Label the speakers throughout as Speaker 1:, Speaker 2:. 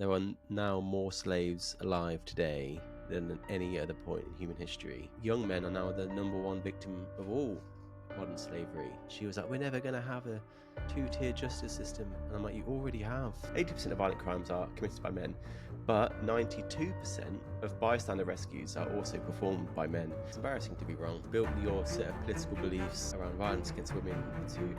Speaker 1: There are now more slaves alive today than at any other point in human history. Young men are now the #1 victim of all modern slavery. She was like, we're never going to have a two-tier justice system. And I'm like, you already have. 80% of violent crimes are committed by men, but 92% of bystander rescues are also performed by men. It's embarrassing to be wrong. Build your set of political beliefs around violence against women into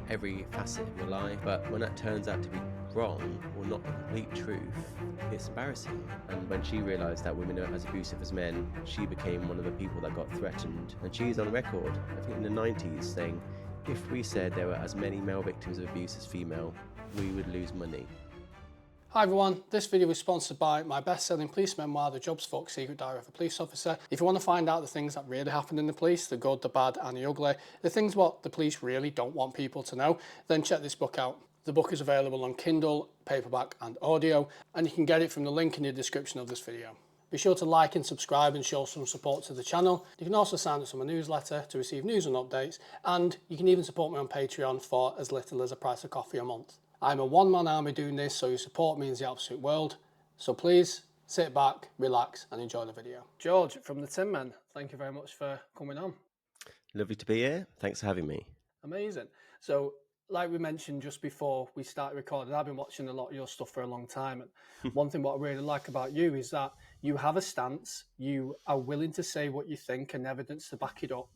Speaker 1: every facet of your life, but when that turns out to be wrong or not the complete truth, it's embarrassing. And when she realised that women are as abusive as men, she became one of the people that got threatened. And she's on record, I think in the 90s, saying, if we said there were as many male victims of abuse as female, we would lose money.
Speaker 2: Hi everyone, this video is sponsored by my best-selling police memoir, The Jobs Fuck Secret Diary of a Police Officer. If you want to find out the things that really happen in the police, the good, the bad and the ugly, the things what the police really don't want people to know, then check this book out. The book is available on Kindle, paperback and audio, and you can get it from the link in the description of this video. Be sure to like and subscribe and show some support to the channel. You can also sign up to my newsletter to receive news and updates, and you can even support me on Patreon for as little as a price of coffee a month. I'm a one-man army doing this, so your support means the absolute world. So please sit back, relax and enjoy the video. George from TheTinMen, thank you very much for coming on.
Speaker 1: Lovely to be here. Thanks for having me.
Speaker 2: Amazing. So like we mentioned just before we started recording, I've been watching a lot of your stuff for a long time. And one thing what I really like about you is that you have a stance, you are willing to say what you think and evidence to back it up.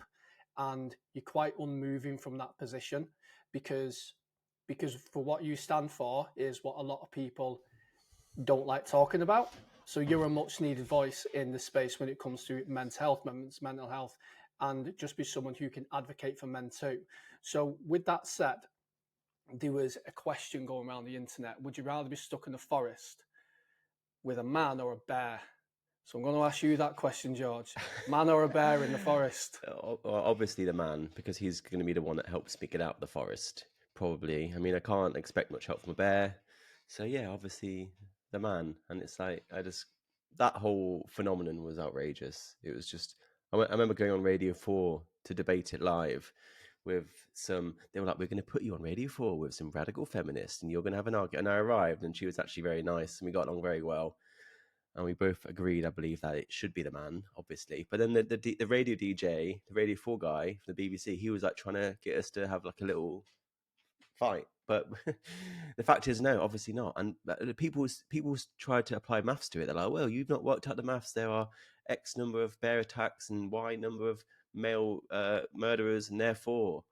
Speaker 2: And you're quite unmoving from that position because for what you stand for is what a lot of people don't like talking about. So you're a much needed voice in the space when it comes to mental health, and just be someone who can advocate for men too. So with that said, there was a question going around the internet. Would you rather be stuck in the forest with a man or a bear? So I'm going to ask you that question, George. Man or a bear in the forest?
Speaker 1: Obviously the man, because he's going to be the one that helps me get out of the forest, probably. I mean, I can't expect much help from a bear. So yeah, obviously the man. And it's like, that whole phenomenon was outrageous. It was just, I remember going on Radio 4 to debate it live with they were like, we're going to put you on Radio 4 with some radical feminists and you're going to have an argument. And I arrived and she was actually very nice and we got along very well. And we both agreed, I believe, that it should be the man, obviously. But then the radio DJ, the Radio 4 guy from the BBC, he was like trying to get us to have like a little fight. But the fact is, no, obviously not. And people tried to apply maths to it. They're like, well, you've not worked out the maths. There are X number of bear attacks and Y number of male murderers, and therefore,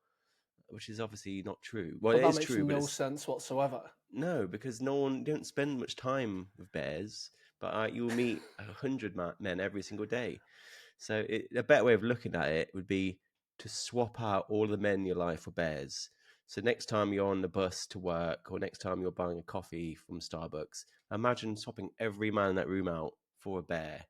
Speaker 1: which is obviously not true. Well, it is true,
Speaker 2: but that makes no sense whatsoever.
Speaker 1: No, because don't spend much time with bears, but you'll meet 100 men every single day. So a better way of looking at it would be to swap out all the men in your life for bears. So next time you're on the bus to work, or next time you're buying a coffee from Starbucks, imagine swapping every man in that room out for a bear.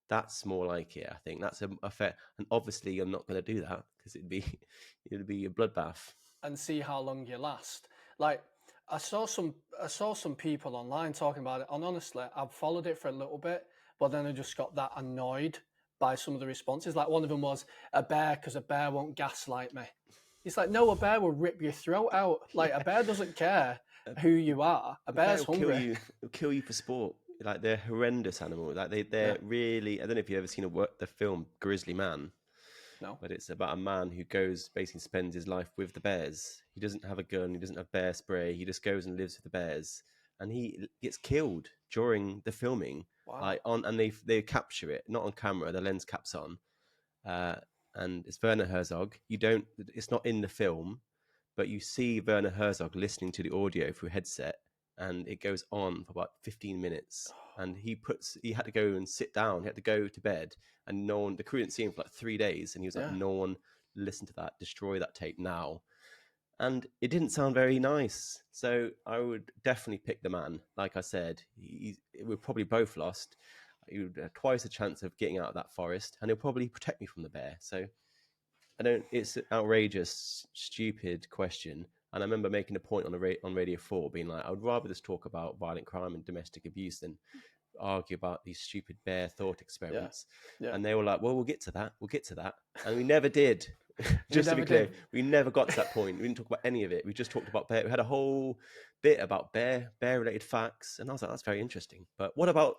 Speaker 1: That's more like it, I think. That's a fair. And obviously, you're not going to do that because it'd be a bloodbath.
Speaker 2: And see how long you last. Like I saw some people online talking about it, and honestly, I've followed it for a little bit, but then I just got that annoyed by some of the responses. Like one of them was a bear because a bear won't gaslight me. It's like, no, a bear will rip your throat out. Like a bear doesn't care who you are. A bear's hungry.
Speaker 1: It'll kill you for sport. Like they're horrendous animals. Like they're really. I don't know if you've ever seen the film Grizzly Man.
Speaker 2: No.
Speaker 1: But it's about a man who basically spends his life with the bears. He doesn't have a gun. He doesn't have bear spray. He just goes and lives with the bears. And he gets killed during the filming.
Speaker 2: Wow.
Speaker 1: And they capture it, not on camera. The lens cap's on. And it's Werner Herzog. It's not in the film, but you see Werner Herzog listening to the audio through a headset. And it goes on for about 15 minutes. And he had to go and sit down. He had to go to bed. And the crew didn't see him for like 3 days. And he was like, no one listen to that. Destroy that tape now. And it didn't sound very nice. So I would definitely pick the man. Like I said, we're probably both lost. He would have twice the chance of getting out of that forest. And he'll probably protect me from the bear. So it's an outrageous, stupid question. And I remember making a point on Radio 4 being like, I would rather just talk about violent crime and domestic abuse than argue about these stupid bear thought experiments. Yeah. And they were like, well, we'll get to that. And we never did. Just to be
Speaker 2: never
Speaker 1: clear,
Speaker 2: did.
Speaker 1: we never got to that point. We didn't talk about any of it. We just talked about bear. We had a whole bit about bear related facts, and I was like, that's very interesting. But what about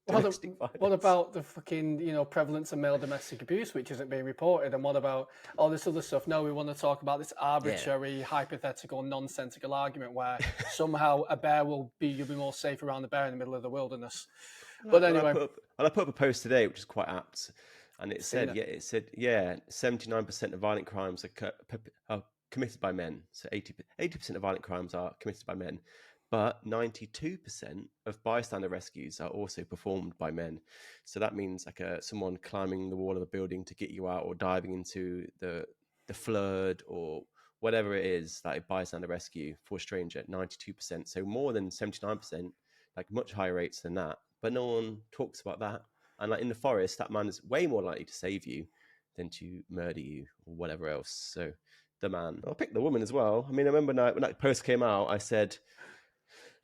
Speaker 1: domestic
Speaker 2: What
Speaker 1: violence?
Speaker 2: about the fucking, prevalence of male domestic abuse, which isn't being reported? And what about all this other stuff? No, we want to talk about this arbitrary, hypothetical, nonsensical argument where somehow you'll be more safe around the bear in the middle of the wilderness. But anyway,
Speaker 1: I put up a post today, which is quite apt, and it said, 79% of violent crimes are committed by men. So 80% of violent crimes are committed by men, but 92% of bystander rescues are also performed by men. So that means like someone climbing the wall of a building to get you out, or diving into the flood, or whatever it is, like bystander rescue for a stranger. 92%, so more than 79%, like much higher rates than that. But no one talks about that. And like in the forest, that man is way more likely to save you than to murder you or whatever else. So the man. I'll pick the woman as well. I mean, I remember when that post came out, I said,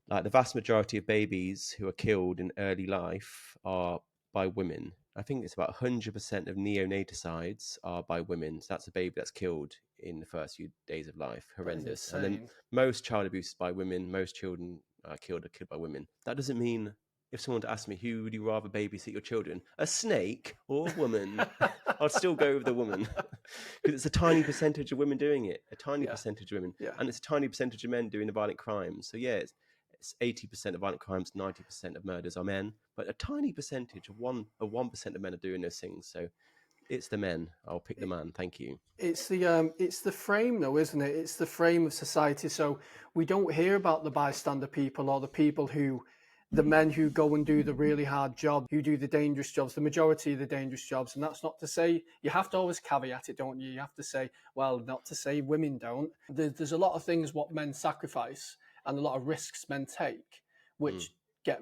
Speaker 1: like, the vast majority of babies who are killed in early life are by women. I think it's about 100% of neonaticides are by women. So that's a baby that's killed in the first few days of life. Horrendous. And then most child abuse is by women. Most children are killed by women. That doesn't mean, if someone to ask me, who would you rather babysit your children, a snake or a woman? I'd still go with the woman, because it's a tiny percentage of women doing it. A tiny percentage of women. And it's a tiny percentage of men doing the violent crimes. So yeah, it's 80% of violent crimes, 90% of murders are men, but a tiny percentage of 1% of men are doing those things. So it's the men. I'll pick the man. Thank you.
Speaker 2: It's the frame, though, isn't it? It's the frame of society. So we don't hear about the bystander people, or the people the men who go and do the really hard job, who do the dangerous jobs, the majority of the dangerous jobs. And that's not to say, you have to always caveat it, don't you? You have to say, well, not to say women don't. There's a lot of things what men sacrifice, and a lot of risks men take, which get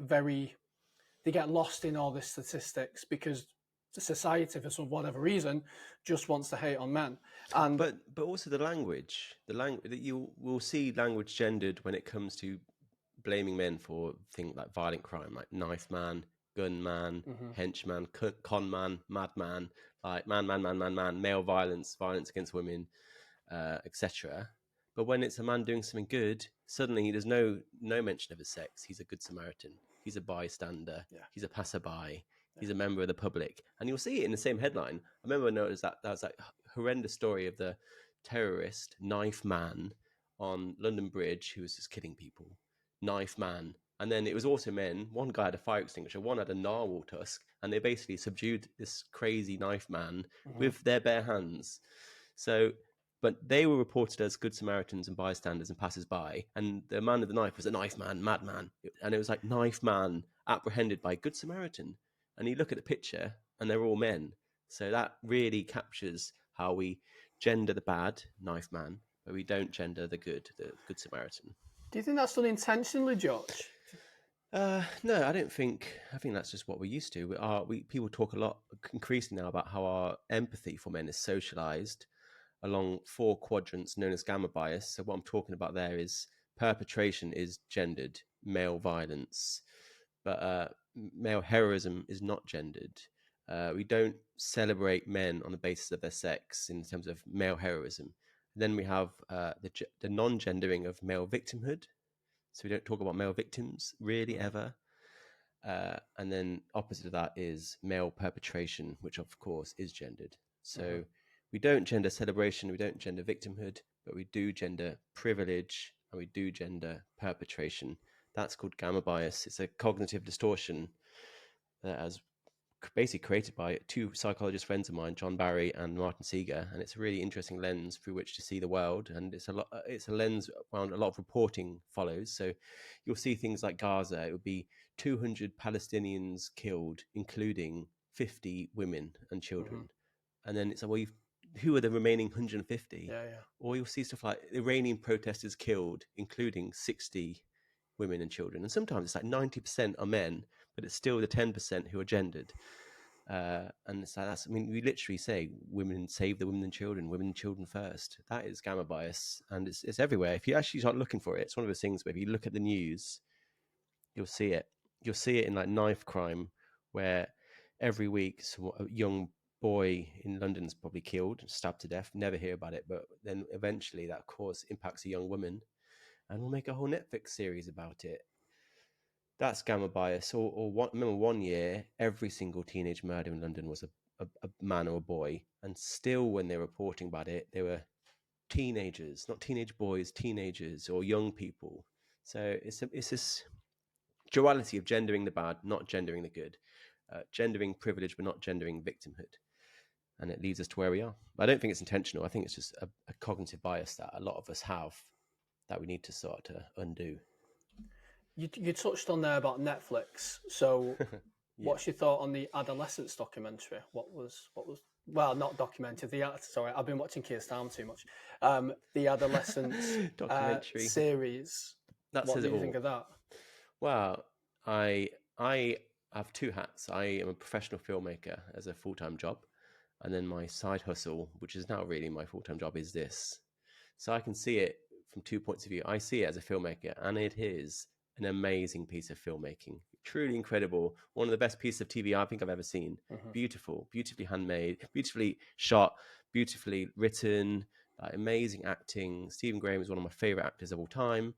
Speaker 2: lost in all the statistics, because the society, for some whatever reason, just wants to hate on men. And
Speaker 1: but also the language that you will see language gendered when it comes to blaming men for things like violent crime, like knife man, gun man, henchman, con man, madman, like man, male violence against women, etc. But when it's a man doing something good, suddenly there's no mention of his sex. He's a good Samaritan. He's a bystander. He's a passerby. He's a member of the public. And you'll see it in the same headline. I remember I noticed that was that horrendous story of the terrorist knife man on London Bridge who was just killing people. Knife man. And then it was also men. One guy had a fire extinguisher, one had a narwhal tusk, and they basically subdued this crazy knife man with their bare hands. So, but they were reported as good Samaritans and bystanders and passers-by, and the man with the knife was a knife man, madman. And it was like knife man apprehended by good Samaritan. And you look at the picture, and they're all men. So that really captures how we gender the bad, knife man, but we don't gender the good Samaritan.
Speaker 2: Do you think that's done intentionally, George?
Speaker 1: No, I don't think. I think that's just what we're used to. People talk a lot increasingly now about how our empathy for men is socialized along 4 quadrants known as gamma bias. So what I'm talking about there is perpetration is gendered, male violence, but male heroism is not gendered. We don't celebrate men on the basis of their sex in terms of male heroism. Then we have the non-gendering of male victimhood. So we don't talk about male victims really ever. And then opposite of that is male perpetration, which of course is gendered. So we don't gender celebration, we don't gender victimhood, but we do gender privilege, and we do gender perpetration. That's called gamma bias. It's a cognitive distortion that has basically created by 2 psychologist friends of mine, John Barry and Martin Seeger, and it's a really interesting lens through which to see the world. And it's a lens around a lot of reporting follows. So you'll see things like Gaza. It would be 200 Palestinians killed, including 50 women and children. And then it's like, well, who are the remaining 150? Or you'll see stuff like Iranian protesters killed, including 60 women and children. And sometimes it's like 90% are men, but it's still the 10% who are gendered. And it's like, we literally say women save the women and children first. That is gamma bias, and it's everywhere. If you actually start looking for it, it's one of those things where if you look at the news, you'll see it. You'll see it in like knife crime, where every week a young boy in London's probably killed, stabbed to death. Never hear about it, but then eventually that, of course, impacts a young woman, and we'll make a whole Netflix series about it. That's gamma bias. Remember, 1 year, every single teenage murder in London was a man or a boy, and still, when they're reporting about it, they were teenagers, not teenage boys, teenagers or young people. So it's this duality of gendering the bad, not gendering the good, gendering privilege, but not gendering victimhood. And it leads us to where we are. I don't think it's intentional. I think it's just a cognitive bias that a lot of us have that we need to sort to undo.
Speaker 2: You touched on there about Netflix. So,
Speaker 1: Yeah.
Speaker 2: what's your thought on the adolescence documentary? What was well, not documentary. Sorry, I've been watching Keir Starmer too much. The adolescence
Speaker 1: documentary
Speaker 2: series.
Speaker 1: That
Speaker 2: what
Speaker 1: says
Speaker 2: do
Speaker 1: it
Speaker 2: you
Speaker 1: all.
Speaker 2: think of that?
Speaker 1: Well, I have two hats. I am a professional filmmaker as a full-time job, and then my side hustle, which is now really my full-time job, is this. So I can see it from 2 points of view. I see it as a filmmaker, and it is an amazing piece of filmmaking. Truly incredible. One of the best pieces of TV I think I've ever seen.
Speaker 2: Mm-hmm.
Speaker 1: Beautiful, beautifully handmade, beautifully shot, beautifully written, amazing acting. Stephen Graham is one of my favorite actors of all time.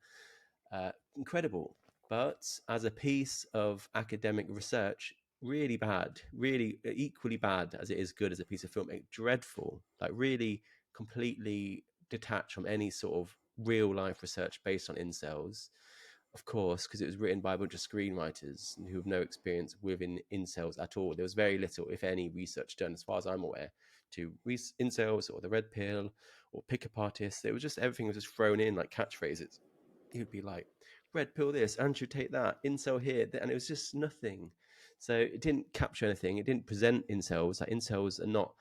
Speaker 1: Incredible. But as a piece of academic research, really bad, really equally bad as it is good as a piece of filmmaking. Dreadful, like really completely detached from any sort of real life research based on incels. Of course, because it was written by a bunch of screenwriters who have no experience within incels at all. There was very little, if any, research done, as far as I'm aware, to incels or the red pill or pickup artists. It was just everything was just thrown in like catchphrases. It would be like, red pill this, Andrew take that, incel here, and it was just nothing. So it didn't capture anything. It didn't present incels. Like incels are not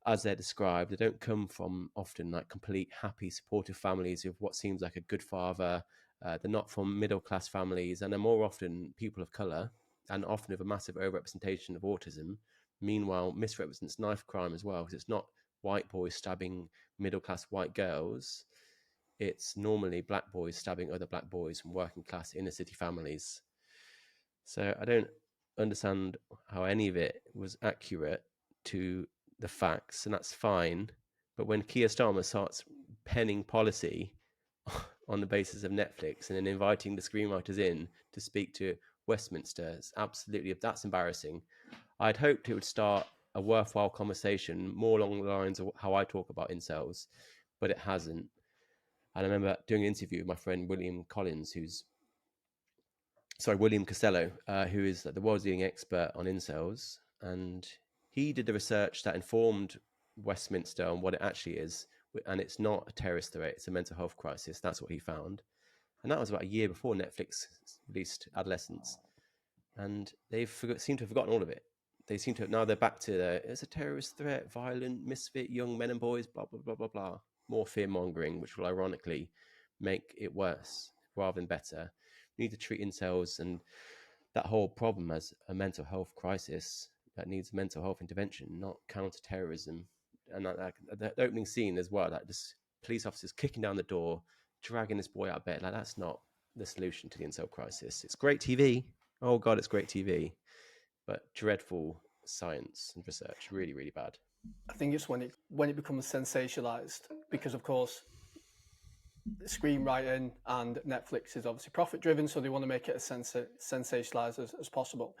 Speaker 1: as they're described. They don't come from often like complete happy supportive families with what seems like a good father. They're not from middle class families, and they're more often people of color, and often with a massive overrepresentation of autism. Meanwhile, misrepresents knife crime as well, because it's not white boys stabbing middle class white girls. It's normally black boys stabbing other black boys from working class inner city families. So I don't understand how any of it was accurate to the facts, and that's fine. But when Keir Starmer starts penning policy on the basis of Netflix and then inviting the screenwriters in to speak to Westminster, it's absolutely, that's embarrassing. I'd hoped it would start a worthwhile conversation more along the lines of how I talk about incels, but it hasn't. And I remember doing an interview with my friend William Costello, who is the world's leading expert on incels. And he did the research that informed Westminster on what it actually is. And it's not a terrorist threat, it's a mental health crisis. That's what he found. And that was about a year before Netflix released Adolescence. And they seem to have forgotten all of it. They seem to have, now they're back to it's a terrorist threat, violent, misfit young men and boys, blah, blah, blah, blah, blah. More fear mongering, which will ironically make it worse rather than better. We need to treat incels and that whole problem as a mental health crisis that needs mental health intervention, not counter-terrorism. And the opening scene as well, like this police officers kicking down the door, dragging this boy out of bed, like that's not the solution to the incel crisis. It's great TV. Oh God, it's great TV, but dreadful science and research. Really, really bad.
Speaker 2: I think it's when it becomes sensationalized, because of course screenwriting and Netflix is obviously profit driven, so they want to make it as sensationalized as possible.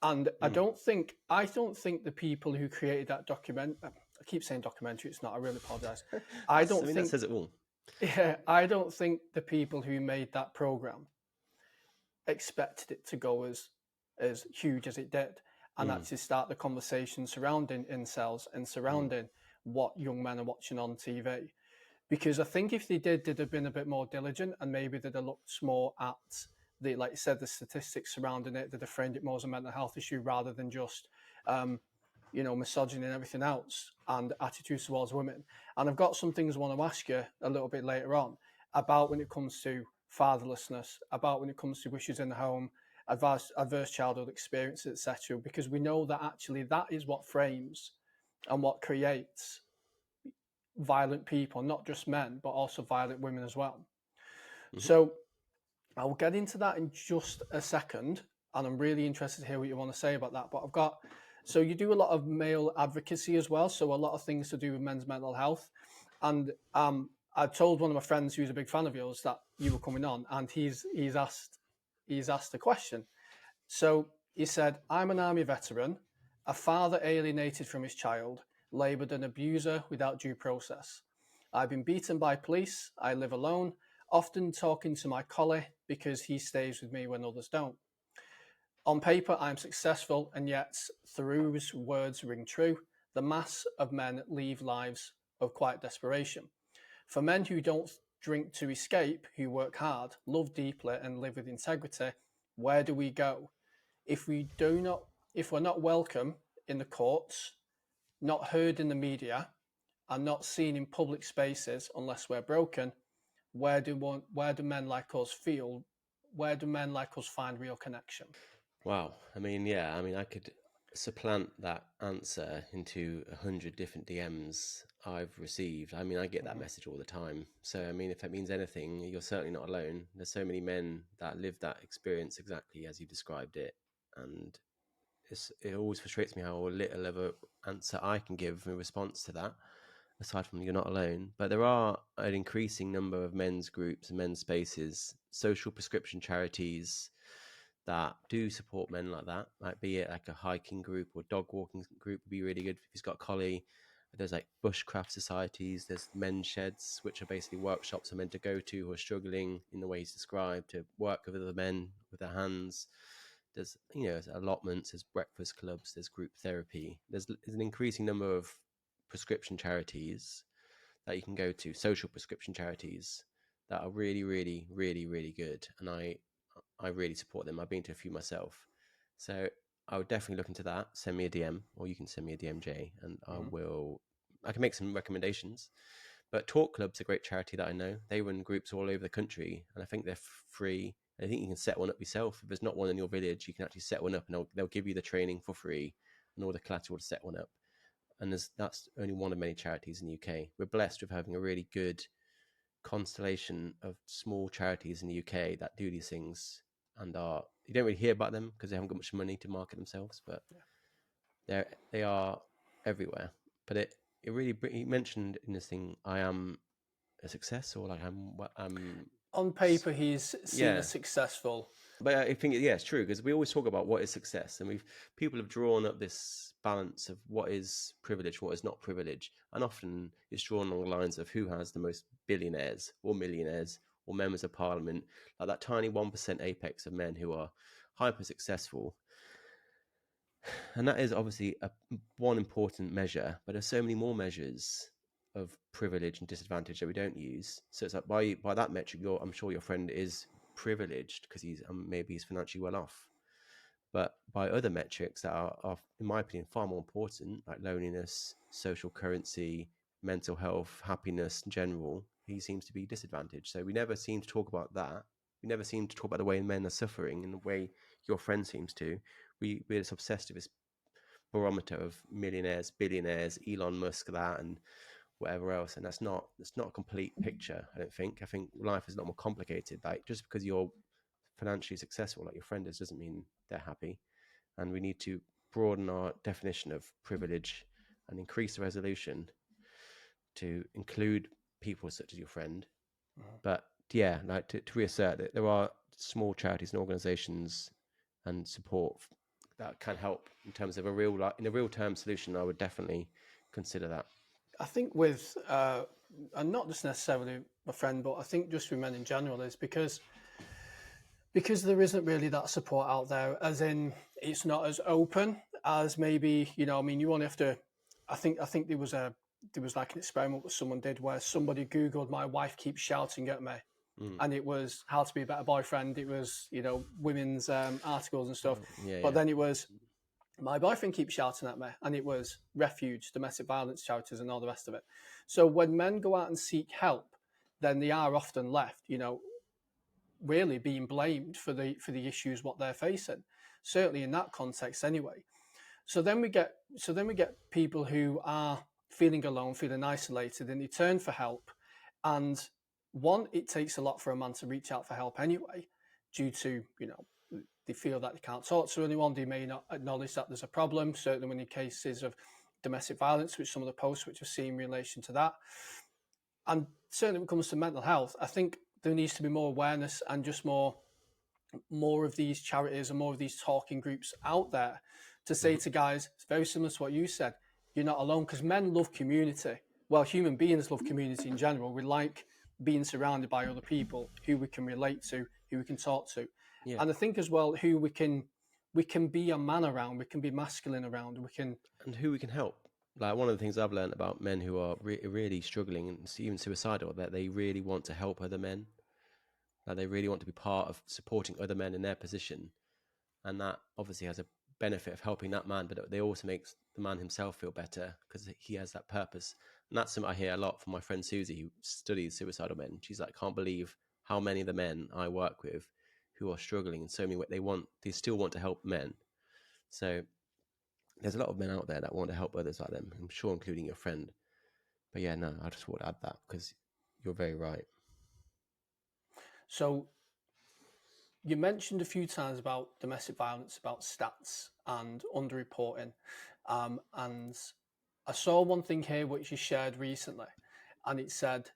Speaker 2: And I don't think the people who created that I keep saying documentary, it's not, I really apologize. I think
Speaker 1: that says it all.
Speaker 2: Yeah, I don't think the people who made that program expected it to go as huge as it did, and actually start the conversation surrounding incels and surrounding what young men are watching on TV. Because I think if they did, they'd have been a bit more diligent, and maybe they'd have looked more at the, like you said, the statistics surrounding it. They'd have framed it more as a mental health issue rather than just, misogyny and everything else, and attitudes towards women. And I've got some things I want to ask you a little bit later on about when it comes to fatherlessness, about when it comes to wishes in the home, adverse childhood experiences, etc. Because we know that actually that is what frames and what creates violent people, not just men, but also violent women as well. So I'll get into that in just a second, and I'm really interested to hear what you want to say about that. But I've got So you do a lot of male advocacy as well. So a lot of things to do with men's mental health. And I told one of my friends who's a big fan of yours that you were coming on, and he's asked a question. So he said, "I'm an army veteran, a father alienated from his child, laboured an abuser without due process. I've been beaten by police. I live alone, often talking to my collie because he stays with me when others don't. On paper, I'm successful, and yet Theroux's words ring true. The mass of men leave lives of quiet desperation. For men who don't drink to escape, who work hard, love deeply, and live with integrity, where do we go? If we're not welcome in the courts, not heard in the media, and not seen in public spaces unless we're broken, where do men like us feel? Where do men like us find real connection?"
Speaker 1: Wow. I mean, yeah. I mean, I could supplant that answer into 100 different DMs I've received. I mean, I get that message all the time. So, I mean, if it means anything, you're certainly not alone. There's so many men that live that experience exactly as you described it, and it always frustrates me how little of a answer I can give in response to that. Aside from you're not alone, but there are an increasing number of men's groups and men's spaces, social prescription charities that do support men like that. Like, be it like a hiking group or dog walking group would be really good if he's got a collie. There's like bushcraft societies. There's men's sheds, which are basically workshops for men to go to who are struggling in the ways described to work with other men with their hands. There's there's allotments, there's breakfast clubs, there's group therapy. There's an increasing number of prescription charities that you can go to, social prescription charities that are really, really, really, really good, and I really support them. I've been to a few myself, so I would definitely look into that. Send me a DM, or you can send me a DM, Jay, and I can make some recommendations. But Talk Club's a great charity that I know. They run groups all over the country, and I think they're free. I think you can set one up yourself. If there's not one in your village, you can actually set one up, and they'll give you the training for free and all the collateral to set one up. And that's only one of many charities in the UK. We're blessed with having a really good constellation of small charities in the UK that do these things, and you don't really hear about them because they haven't got much money to market themselves, but they are everywhere. But it really, he mentioned in this thing, I am a success, or like I'm
Speaker 2: On paper, he's seen
Speaker 1: yeah.
Speaker 2: as successful.
Speaker 1: But I think, yeah, it's true, because we always talk about what is success, and people have drawn up this balance of what is privilege, what is not privilege, and often it's drawn along the lines of who has the most billionaires or millionaires or members of parliament, like that tiny 1% apex of men who are hyper successful. And that is obviously one important measure, but there's so many more measures of privilege and disadvantage that we don't use. So it's like by that metric, I'm sure your friend is privileged because maybe he's financially well off. But by other metrics that are, in my opinion, far more important, like loneliness, social currency, mental health, happiness in general, he seems to be disadvantaged. So we never seem to talk about that. We never seem to talk about the way men are suffering in the way your friend seems to. We're just obsessed with this barometer of millionaires, billionaires, Elon Musk, that, and whatever else, and that's not a complete picture. I don't think. I think life is a lot more complicated. Like, just because you're financially successful, like your friend is, doesn't mean they're happy. And we need to broaden our definition of privilege and increase the resolution to include people such as your friend. But yeah, like to reassert that there are small charities and organizations and support that can help in terms of a real term solution. I would definitely consider that.
Speaker 2: I think with, and not just necessarily my friend, but I think just with men in general, is because there isn't really that support out there, as in it's not as open as maybe, I mean, you only have to, I think there was like an experiment that someone did where somebody Googled "my wife keeps shouting at me," and it was how to be a better boyfriend. It was, women's articles and stuff. But then it was "my boyfriend keeps shouting at me," and it was refuge, domestic violence charities, and all the rest of it. So when men go out and seek help, then they are often left, really being blamed for the issues what they're facing. Certainly in that context, anyway. So then we get people who are feeling alone, feeling isolated, and they turn for help. And one, it takes a lot for a man to reach out for help anyway, due to they feel that they can't talk to anyone. They may not acknowledge that there's a problem, certainly when in cases of domestic violence, which some of the posts which I've seen in relation to that. And certainly when it comes to mental health, I think there needs to be more awareness and just more of these charities and more of these talking groups out there to say to guys, it's very similar to what you said, you're not alone, because men love community. Well, human beings love community in general. We like being surrounded by other people who we can relate to, who we can talk to.
Speaker 1: Yeah.
Speaker 2: And I think as well, who we can be a man around, we can be masculine around,
Speaker 1: and who we can help. Like, one of the things I've learned about men who are really struggling and even suicidal, that they really want to help other men. Like, they really want to be part of supporting other men in their position, and that obviously has a benefit of helping that man, but they also makes the man himself feel better because he has that purpose. And that's something I hear a lot from my friend Susie, who studies suicidal men. She's like, can't believe how many of the men I work with who are struggling in so many ways. They still want to help men. So there's a lot of men out there that want to help others like them, I'm sure, including your friend. But yeah, no, I just want to add that because you're very right.
Speaker 2: So you mentioned a few times about domestic violence, about stats and underreporting. And I saw one thing here which you shared recently, and it said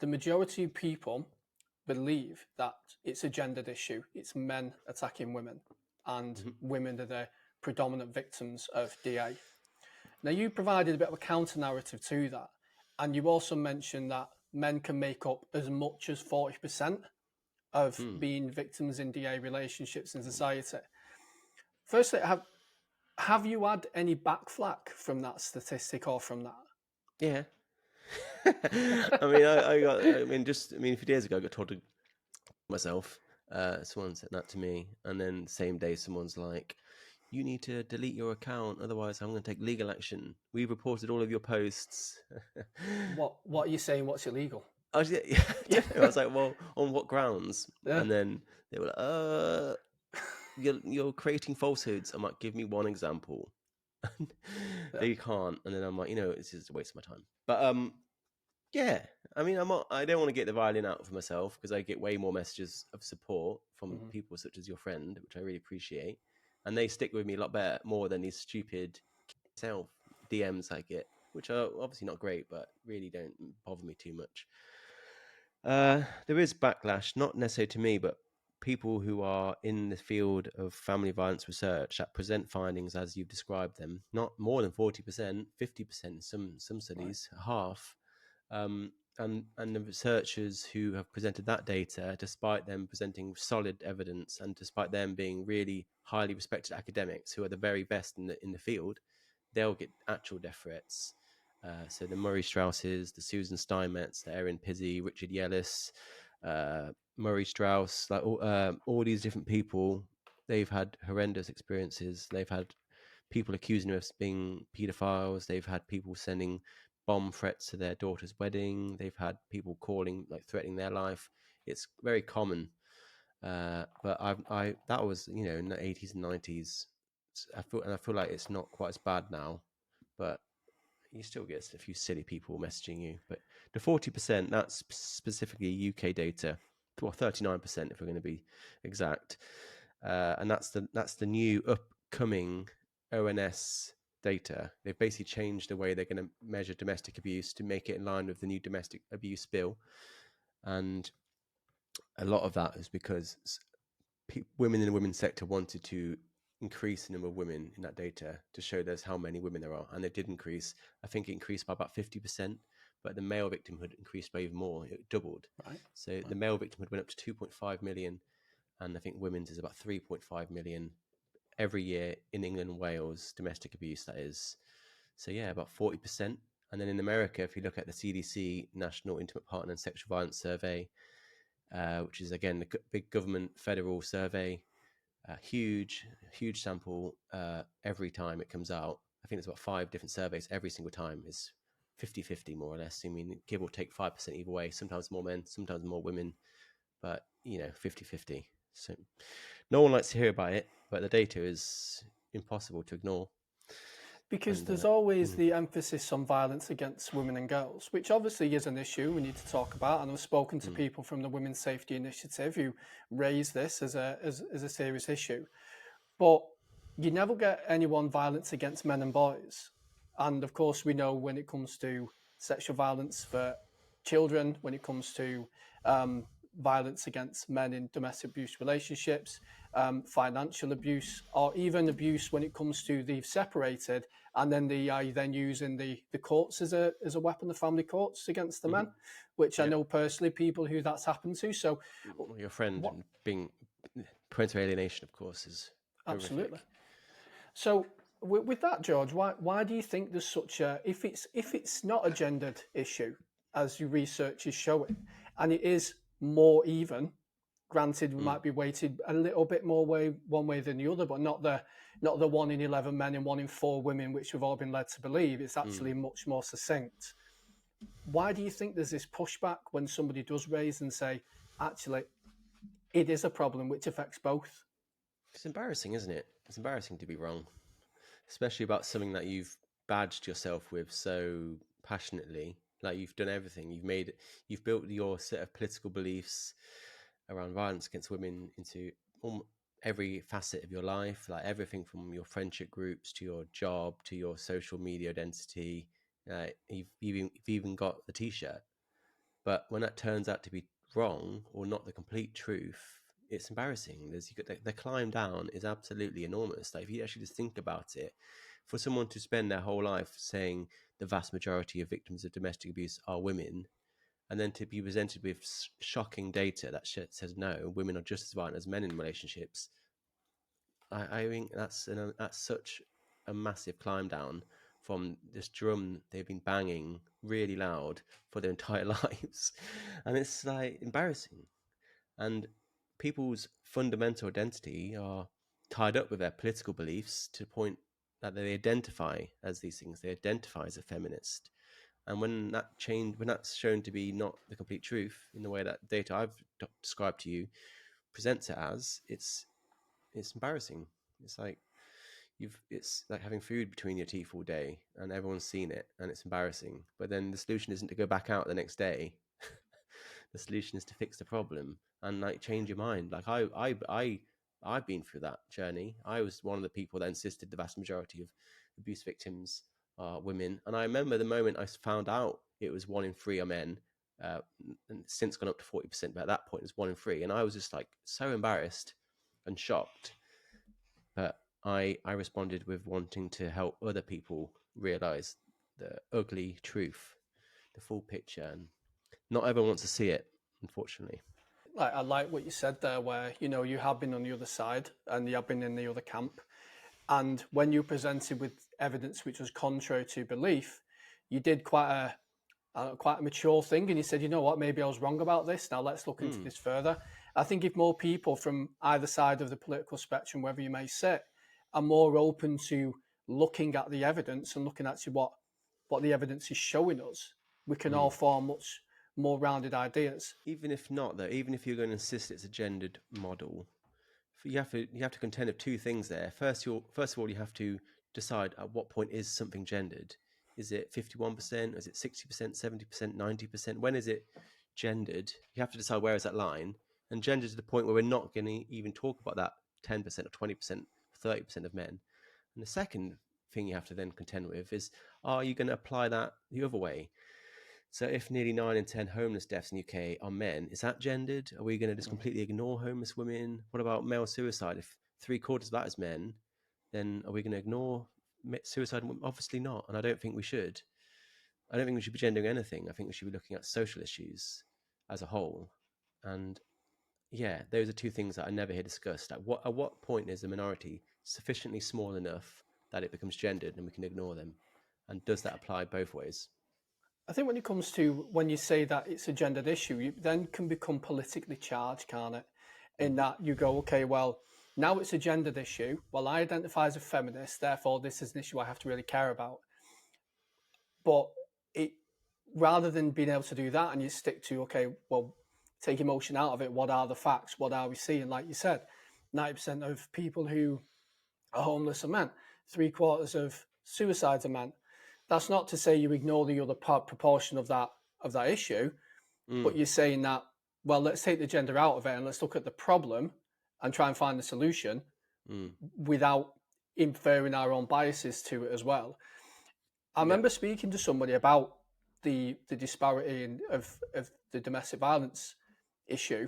Speaker 2: the majority of people believe that it's a gendered issue. It's men attacking women, and women are the predominant victims of DA. Now, you provided a bit of a counter narrative to that, and you also mentioned that men can make up as much as 40% of being victims in DA relationships in society. Firstly, have you had any backflack from that statistic or from that?
Speaker 1: Yeah. I mean, a few days ago, I got told to myself. Someone said that to me, and then the same day, someone's like, "You need to delete your account, otherwise, I'm going to take legal action. We've reported all of your posts."
Speaker 2: What are you saying? What's illegal?
Speaker 1: I was like, "Well, on what grounds?"
Speaker 2: Yeah.
Speaker 1: And then they were like, "You're creating falsehoods." I'm like, "Give me one example." They can't, and then I'm like, it's just a waste of my time. But yeah, I mean, I don't want to get the violin out for myself because I get way more messages of support from people such as your friend, which I really appreciate, and they stick with me a lot more than these stupid self DMs I get, which are obviously not great, but really don't bother me too much. There is backlash, not necessarily to me, but people who are in the field of family violence research that present findings as you've described them, not more than 40%, 50%, some studies, right. Half. And the researchers who have presented that data, despite them presenting solid evidence and despite them being really highly respected academics who are the very best in the field, they'll get actual death threats. So the Murray Strausses, the Susan Steinmetz, the Erin Pizzey, Richard Yellis, Murray Strauss, like all these different people, they've had horrendous experiences. They've had people accusing them of being paedophiles. They've had people sending bomb threats to their daughter's wedding. They've had people calling, like, threatening their life. It's very common. But I that was, in the 80s and 90s. I feel like it's not quite as bad now, but you still get a few silly people messaging you. But the 40%, that's specifically UK data, well, 39% if we're going to be exact, and that's the new upcoming ONS data. They've basically changed the way they're going to measure domestic abuse to make it in line with the new domestic abuse bill, and a lot of that is because women in the women's sector wanted to increase the number of women in that data to show there's how many women there are, and it did increase. I think it increased by about 50%, but the male victimhood increased by even more. It doubled. Right. So the male victimhood went up to 2.5 million, and I think women's is about 3.5 million every year in England and Wales, domestic abuse, that is. So yeah, about 40%. And then in America, if you look at the CDC National Intimate Partner and Sexual Violence Survey, which is, again, a big government federal survey, huge sample every time it comes out. I think there's about 5 different surveys every single time. It's 50-50 more or less. I mean, give or take 5% either way. Sometimes more men, sometimes more women, but 50-50. So no one likes to hear about it, but the data is impossible to ignore.
Speaker 2: Because
Speaker 1: And
Speaker 2: there's always the emphasis on violence against women and girls, which obviously is an issue we need to talk about. And I've spoken to people from the Women's Safety Initiative who raise this as a serious issue. But you never get anyone violence against men and boys. And of course, we know when it comes to sexual violence for children, when it comes to violence against men in domestic abuse relationships, financial abuse, or even abuse when it comes to they've separated and then they are then using the courts as a weapon, the family courts against the men, which I know personally people who that's happened to. So
Speaker 1: your friend and being parental alienation, of course, is
Speaker 2: absolutely.
Speaker 1: horrific.
Speaker 2: So with that, George, why do you think there's such a if it's not a gendered issue as your research is showing, and it is more even, granted we might be weighted a little bit more one way than the other, but not the 1 in 11 men and 1 in 4 women, which we've all been led to believe. It's actually much more succinct. Why do you think there's this pushback when somebody does raise and say, actually, it is a problem which affects both?
Speaker 1: It's embarrassing, isn't it? It's embarrassing to be wrong, especially about something that you've badged yourself with so passionately. Like you've done everything. You've built your set of political beliefs around violence against women into every facet of your life, like everything from your friendship groups to your job to your social media identity. You've even got the T-shirt. But when that turns out to be wrong or not the complete truth, it's embarrassing. The climb down is absolutely enormous. Like if you actually just think about it, for someone to spend their whole life saying the vast majority of victims of domestic abuse are women, and then to be presented with shocking data that says no, women are just as violent as men in relationships. I think that's such a massive climb down from this drum they've been banging really loud for their entire lives, and it's like embarrassing. And people's fundamental identity are tied up with their political beliefs to the point that they identify as these things. They identify as a feminist. And when that's shown to be not the complete truth in the way that data I've described to you presents it as, it's embarrassing. It's like having food between your teeth all day and everyone's seen it and it's embarrassing. But then the solution isn't to go back out the next day. The solution is to fix the problem and like change your mind. Like I've been through that journey. I was one of the people that insisted the vast majority of abuse victims are women. And I remember the moment I found out it was 1 in 3 are men, and since gone up to 40%, but at that point it was 1 in 3. And I was just like so embarrassed and shocked. But I responded with wanting to help other people realize the ugly truth, the full picture. And not everyone wants to see it, unfortunately.
Speaker 2: I like what you said there, where you have been on the other side and you have been in the other camp, and when you presented with evidence which was contrary to belief, you did quite a mature thing, and you said, you know what, maybe I was wrong about this. Now let's look into this further. I think if more people from either side of the political spectrum, wherever you may sit, are more open to looking at the evidence and looking at what the evidence is showing us, we can all form much more rounded ideas.
Speaker 1: Even if not, though, even if you're going to insist it's a gendered model, you have to contend with two things there. First of all, you have to decide at what point is something gendered. Is it 51%? Is it 60%, 70%, 90%? When is it gendered? You have to decide where is that line. And gendered to the point where we're not going to even talk about that 10% or 20%, 30% of men. And the second thing you have to then contend with is, are you going to apply that the other way? So if nearly 9 in 10 homeless deaths in the UK are men, is that gendered? Are we going to just completely ignore homeless women? What about male suicide? If 3/4 of that is men, then are we going to ignore suicide? Obviously not. And I don't think we should. I don't think we should be gendering anything. I think we should be looking at social issues as a whole. And yeah, those are two things that I never hear discussed. At what point is a minority sufficiently small enough that it becomes gendered and we can ignore them? And does that apply both ways?
Speaker 2: I think when it comes to when you say that it's a gendered issue, you then can become politically charged, can't it? In that you go, okay, well, now it's a gendered issue. Well, I identify as a feminist, therefore this is an issue I have to really care about. But it rather than being able to do that and you stick to, okay, well, take emotion out of it. What are the facts? What are we seeing? Like you said, 90% of people who are homeless are men. 3/4 of suicides are men. That's not to say you ignore the other proportion of that issue, but you're saying that, well, let's take the gender out of it and let's look at the problem and try and find the solution without inferring our own biases to it as well. I remember speaking to somebody about the disparity of the domestic violence issue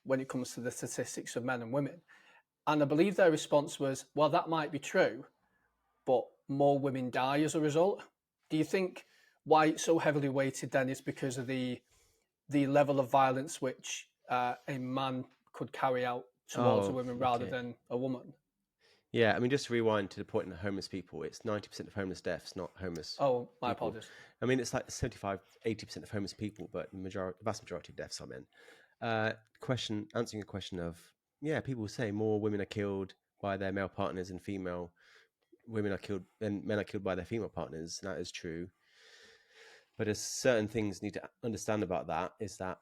Speaker 2: when it comes to the statistics of men and women. And I believe their response was, well, that might be true, but more women die as a result. Do you think why it's so heavily weighted then is because of the level of violence which a man could carry out towards a woman rather than a woman?
Speaker 1: Yeah, I mean, just to rewind to the point of homeless people, it's 90% of homeless deaths, not homeless
Speaker 2: my
Speaker 1: people.
Speaker 2: apologies.
Speaker 1: I mean, it's like 75, 80% of homeless people, but the vast majority of deaths are men. Answering a question of, people say more women are killed by their male partners than women are killed, and men are killed by their female partners. And that is true. But there's certain things you need to understand about that is that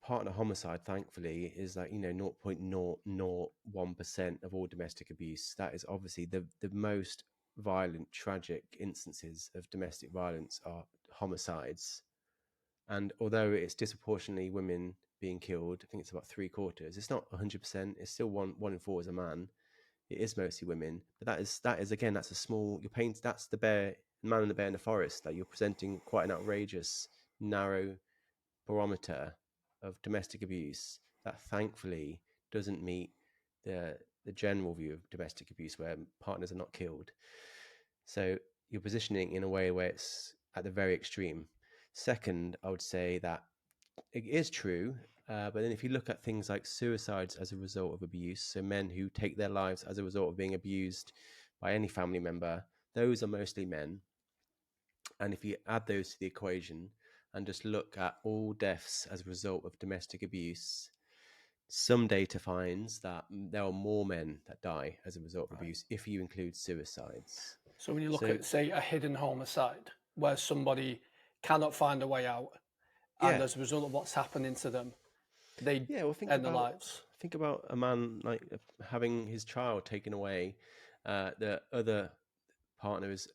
Speaker 1: partner homicide, thankfully, is like 0.001% of all domestic abuse. That is obviously the most violent, tragic instances of domestic violence are homicides. And although it's disproportionately women being killed, I think it's about 3/4. It's not 100%. It's still one in four is a man. It is mostly women, but that is again, that's a small. That's the man and the bear in the forest. That you're presenting quite an outrageous, narrow barometer of domestic abuse that thankfully doesn't meet the general view of domestic abuse where partners are not killed. So you're positioning in a way where it's at the very extreme. Second, I would say that it is true, but then if you look at things like suicides as a result of abuse, so men who take their lives as a result of being abused by any family member, those are mostly men. And if you add those to the equation and just look at all deaths as a result of domestic abuse, some data finds that there are more men that die as a result of abuse if you include suicides.
Speaker 2: So when you look at, say, a hidden homicide where somebody cannot find a way out, and as a result of what's happening to them, they end their lives.
Speaker 1: Think about a man like having his child taken away, the other partner is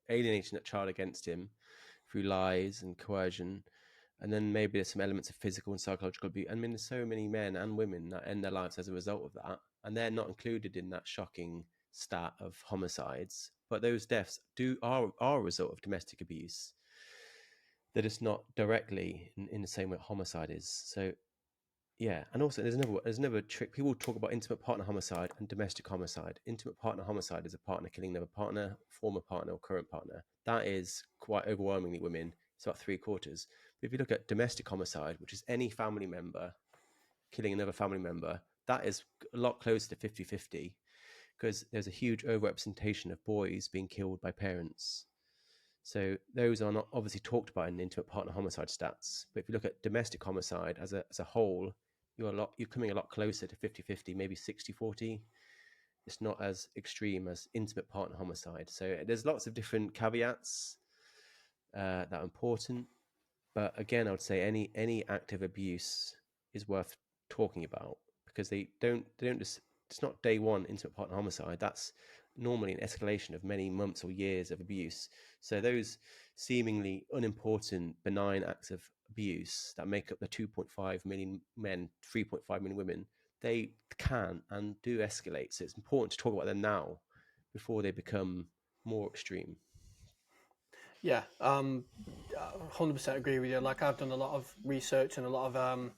Speaker 1: alienating that child against him through lies and coercion, and then maybe there's some elements of physical and psychological abuse. I mean, there's so many men and women that end their lives as a result of that, and they're not included in that shocking stat of homicides. But those deaths are a result of domestic abuse. That is not directly in the same way homicide is. So, yeah, and also there's another trick. People talk about intimate partner homicide and domestic homicide. Intimate partner homicide is a partner killing another partner, former partner, or current partner. That is quite overwhelmingly women. It's about 3/4. But if you look at domestic homicide, which is any family member killing another family member, that is a lot closer to 50-50 because there's a huge overrepresentation of boys being killed by parents. So those are not obviously talked about in intimate partner homicide stats. But if you look at domestic homicide as a whole, you're coming a lot closer to 50-50, maybe 60-40. It's not as extreme as intimate partner homicide. So there's lots of different caveats that are important. But again, I would say any act of abuse is worth talking about because they don't just, it's not day one intimate partner homicide. That's normally an escalation of many months or years of abuse. So those seemingly unimportant, benign acts of abuse that make up the 2.5 million men, 3.5 million women, they can and do escalate. So it's important to talk about them now before they become more extreme.
Speaker 2: Yeah, 100% agree with you. Like I've done a lot of research and a lot of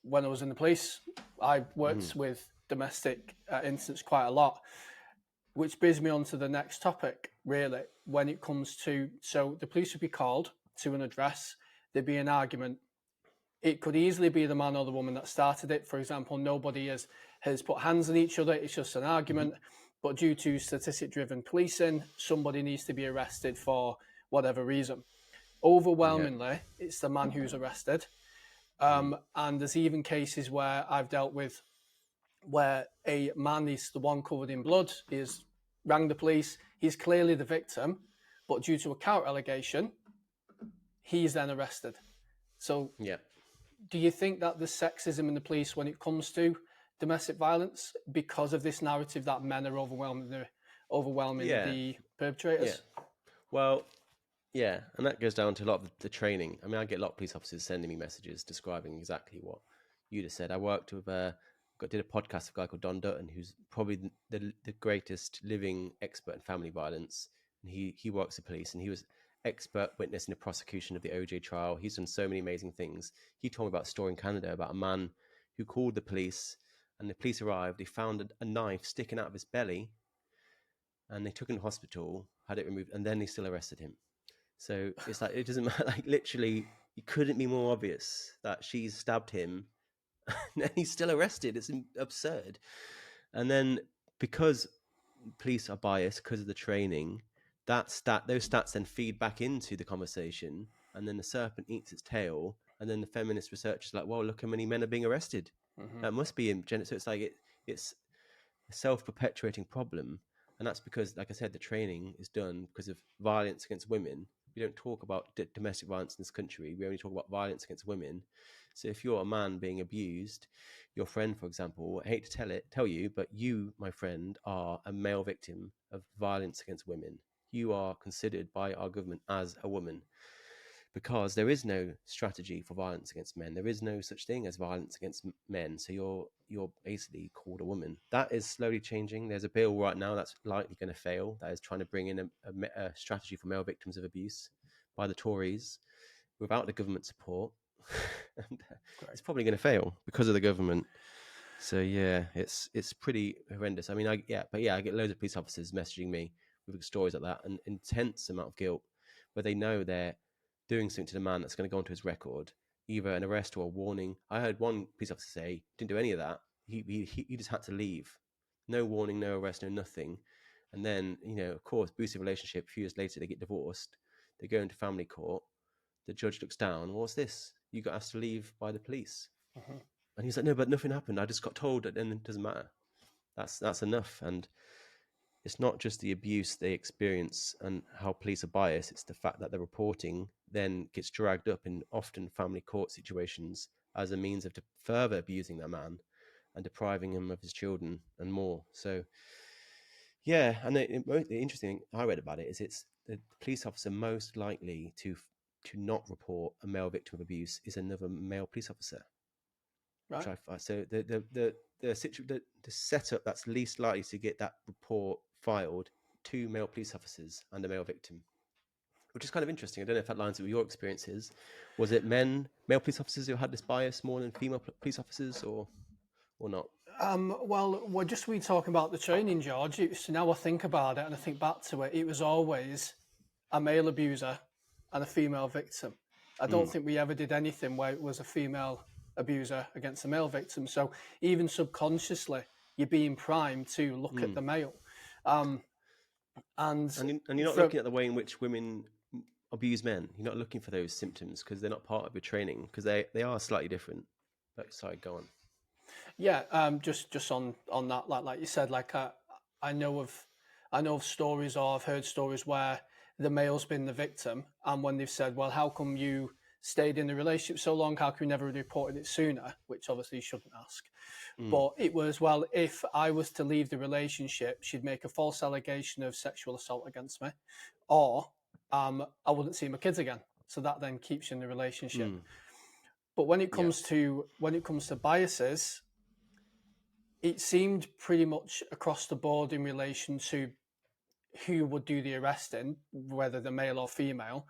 Speaker 2: when I was in the police, I worked with domestic incidents quite a lot, which brings me on to the next topic, really, when it comes to, so the police would be called to an address, there'd be an argument. It could easily be the man or the woman that started it. For example, nobody has put hands on each other. It's just an argument. But due to statistic-driven policing, somebody needs to be arrested for whatever reason. Overwhelmingly, it's the man who's arrested. And there's even cases where I've dealt with where a man is the one covered in blood, he's rang the police, he's clearly the victim, but due to a counter allegation, he's then arrested. So do you think that there's sexism in the police when it comes to domestic violence because of this narrative that men are overwhelmingly overwhelming
Speaker 1: Yeah,
Speaker 2: the
Speaker 1: yeah.
Speaker 2: perpetrators.
Speaker 1: Well, yeah, and that goes down to a lot of the training. I mean, I get a lot of police officers sending me messages describing exactly what you just said. I worked with did a podcast with a guy called Don Dutton, who's probably the greatest living expert in family violence. And he works at police, and he was expert witness in the prosecution of the OJ trial. He's done so many amazing things. He told me about a story in Canada about a man who called the police, and the police arrived. They found a knife sticking out of his belly, and they took him to hospital, had it removed, and then they still arrested him. So it's like, it doesn't matter. Like, literally, it couldn't be more obvious that she's stabbed him, and he's still arrested. It's absurd. And then, because police are biased because of the training, those stats then feed back into the conversation, and then the serpent eats its tail. And then the feminist researchers are like, well, look how many men are being arrested. That must be in gender. So it's like it's a self-perpetuating problem. And that's because, like I said, the training is done because of violence against women. We don't talk about domestic violence in this country. We only talk about violence against women. So if you're a man being abused, your friend, for example, I hate to tell you, but you, my friend, are a male victim of violence against women. You are considered by our government as a woman, because there is no strategy for violence against men. There is no such thing as violence against men. So you're basically called a woman. That is slowly changing. There's a bill right now that's likely going to fail, that is trying to bring in a strategy for male victims of abuse by the Tories without the government support. And it's probably going to fail because of the government. So yeah, it's pretty horrendous. I mean, I get loads of police officers messaging me with stories like that, and intense amount of guilt, where they know they're doing something to the man that's going to go onto his record, either an arrest or a warning. I heard one police officer say didn't do any of that. He just had to leave, no warning, no arrest, no nothing. And then, of course, abusive relationship. A few years later, they get divorced. They go into family court. The judge looks down. What's this? You got asked to leave by the police. And he's like, no, but nothing happened. I just got told, and it doesn't matter. That's enough. And it's not just the abuse they experience and how police are biased. It's the fact that the reporting then gets dragged up in often family court situations as a means of further abusing that man and depriving him of his children and more. So, yeah, and the interesting thing I read about it is it's the police officer most likely to not report a male victim of abuse is another male police officer.
Speaker 2: Right.
Speaker 1: So the setup that's least likely to get that report filed, two male police officers and a male victim, which is kind of interesting. I don't know if that lines up with your experiences. Was it male police officers who had this bias more than female police officers, or not?
Speaker 2: Well, we talking about the training, George. Now I think about it and I think back to it. It was always a male abuser and a female victim. I don't think we ever did anything where it was a female abuser against a male victim. So even subconsciously, you're being primed to look at the male. And
Speaker 1: you're not looking at the way in which women abuse men. You're not looking for those symptoms because they're not part of your training, because they are slightly different. But sorry, go on.
Speaker 2: Yeah, just on that, like you said, I know of stories, or I've heard stories where the male's been the victim, and when they've said, well, how come you stayed in the relationship so long? How come you never reported it sooner? Which obviously you shouldn't ask. But it was, well, if I was to leave the relationship, she'd make a false allegation of sexual assault against me, or I wouldn't see my kids again. So that then keeps you in the relationship. But when it comes to biases, it seemed pretty much across the board in relation to who would do the arresting, whether they're male or female,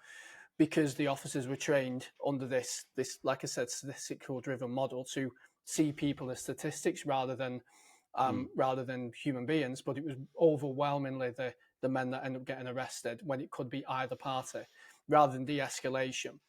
Speaker 2: because the officers were trained under this, like I said, statistical driven model to see people as statistics rather than human beings. But it was overwhelmingly the men that end up getting arrested when it could be either party, rather than de-escalation.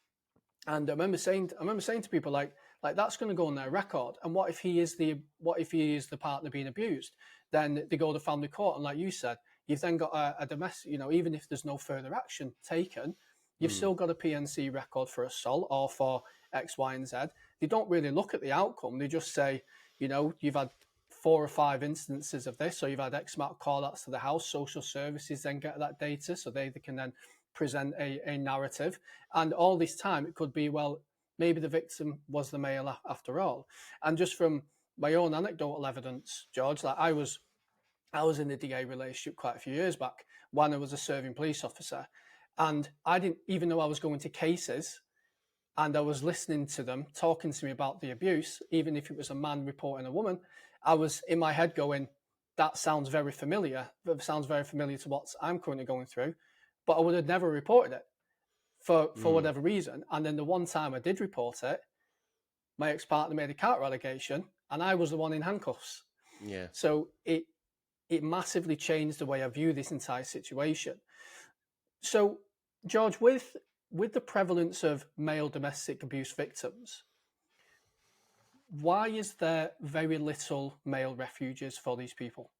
Speaker 2: And I remember saying to people like that's going to go on their record. And what if he is the partner being abused? Then they go to family court, and like you said, you've then got a domestic. Even if there's no further action taken, you've still got a PNC record for assault or for X, Y, and Z. They don't really look at the outcome. They just say, you've had 4 or 5 instances of this, so you've had X amount of call-outs to the house. Social services then get that data, so they can then present a narrative. And all this time, it could be, well, maybe the victim was the male after all. And just from my own anecdotal evidence, George, like I was I was in the DA relationship quite a few years back when I was a serving police officer. And I didn't even know I was going to cases, and I was listening to them talking to me about the abuse, even if it was a man reporting a woman. I was in my head going, that sounds very familiar. That sounds very familiar to what I'm currently going through. But I would have never reported it for whatever reason. And then the one time I did report it, my ex-partner made a counter allegation and I was the one in handcuffs.
Speaker 1: Yeah.
Speaker 2: So it massively changed the way I view this entire situation. So, George, with the prevalence of male domestic abuse victims, why is there very little male refuges for these people?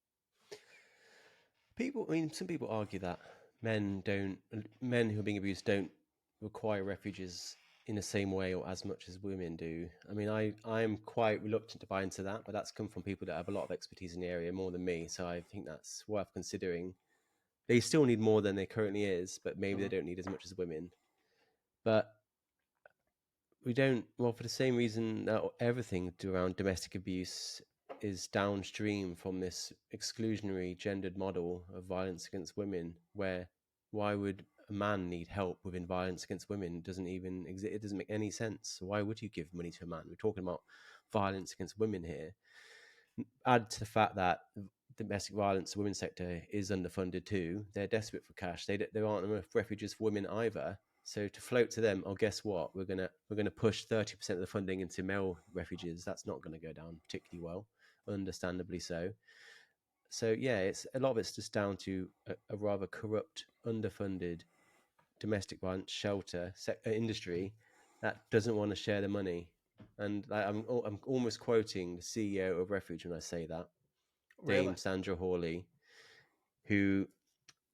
Speaker 1: Some people argue that men who are being abused don't require refuges in the same way or as much as women do. I mean, I am quite reluctant to buy into that, but that's come from people that have a lot of expertise in the area more than me. So I think that's worth considering. They still need more than there currently is, but maybe they don't need as much as women. But we don't, well, for the same reason that everything around domestic abuse is downstream from this exclusionary gendered model of violence against women, where why would a man need help within violence against women? It doesn't even exist. It doesn't make any sense. Why would you give money to a man? We're talking about violence against women here. Add to the fact that the domestic violence women's sector is underfunded too. They're desperate for cash. There aren't enough refuges for women either. So to float to them, oh, guess what? We're gonna push 30% of the funding into male refuges. That's not going to go down particularly well, understandably so. So yeah, it's a lot of it's just down to a rather corrupt, underfunded domestic violence shelter industry that doesn't want to share the money. And I'm almost quoting the CEO of Refuge when I say that,
Speaker 2: Really?
Speaker 1: Dame Sandra Hawley, who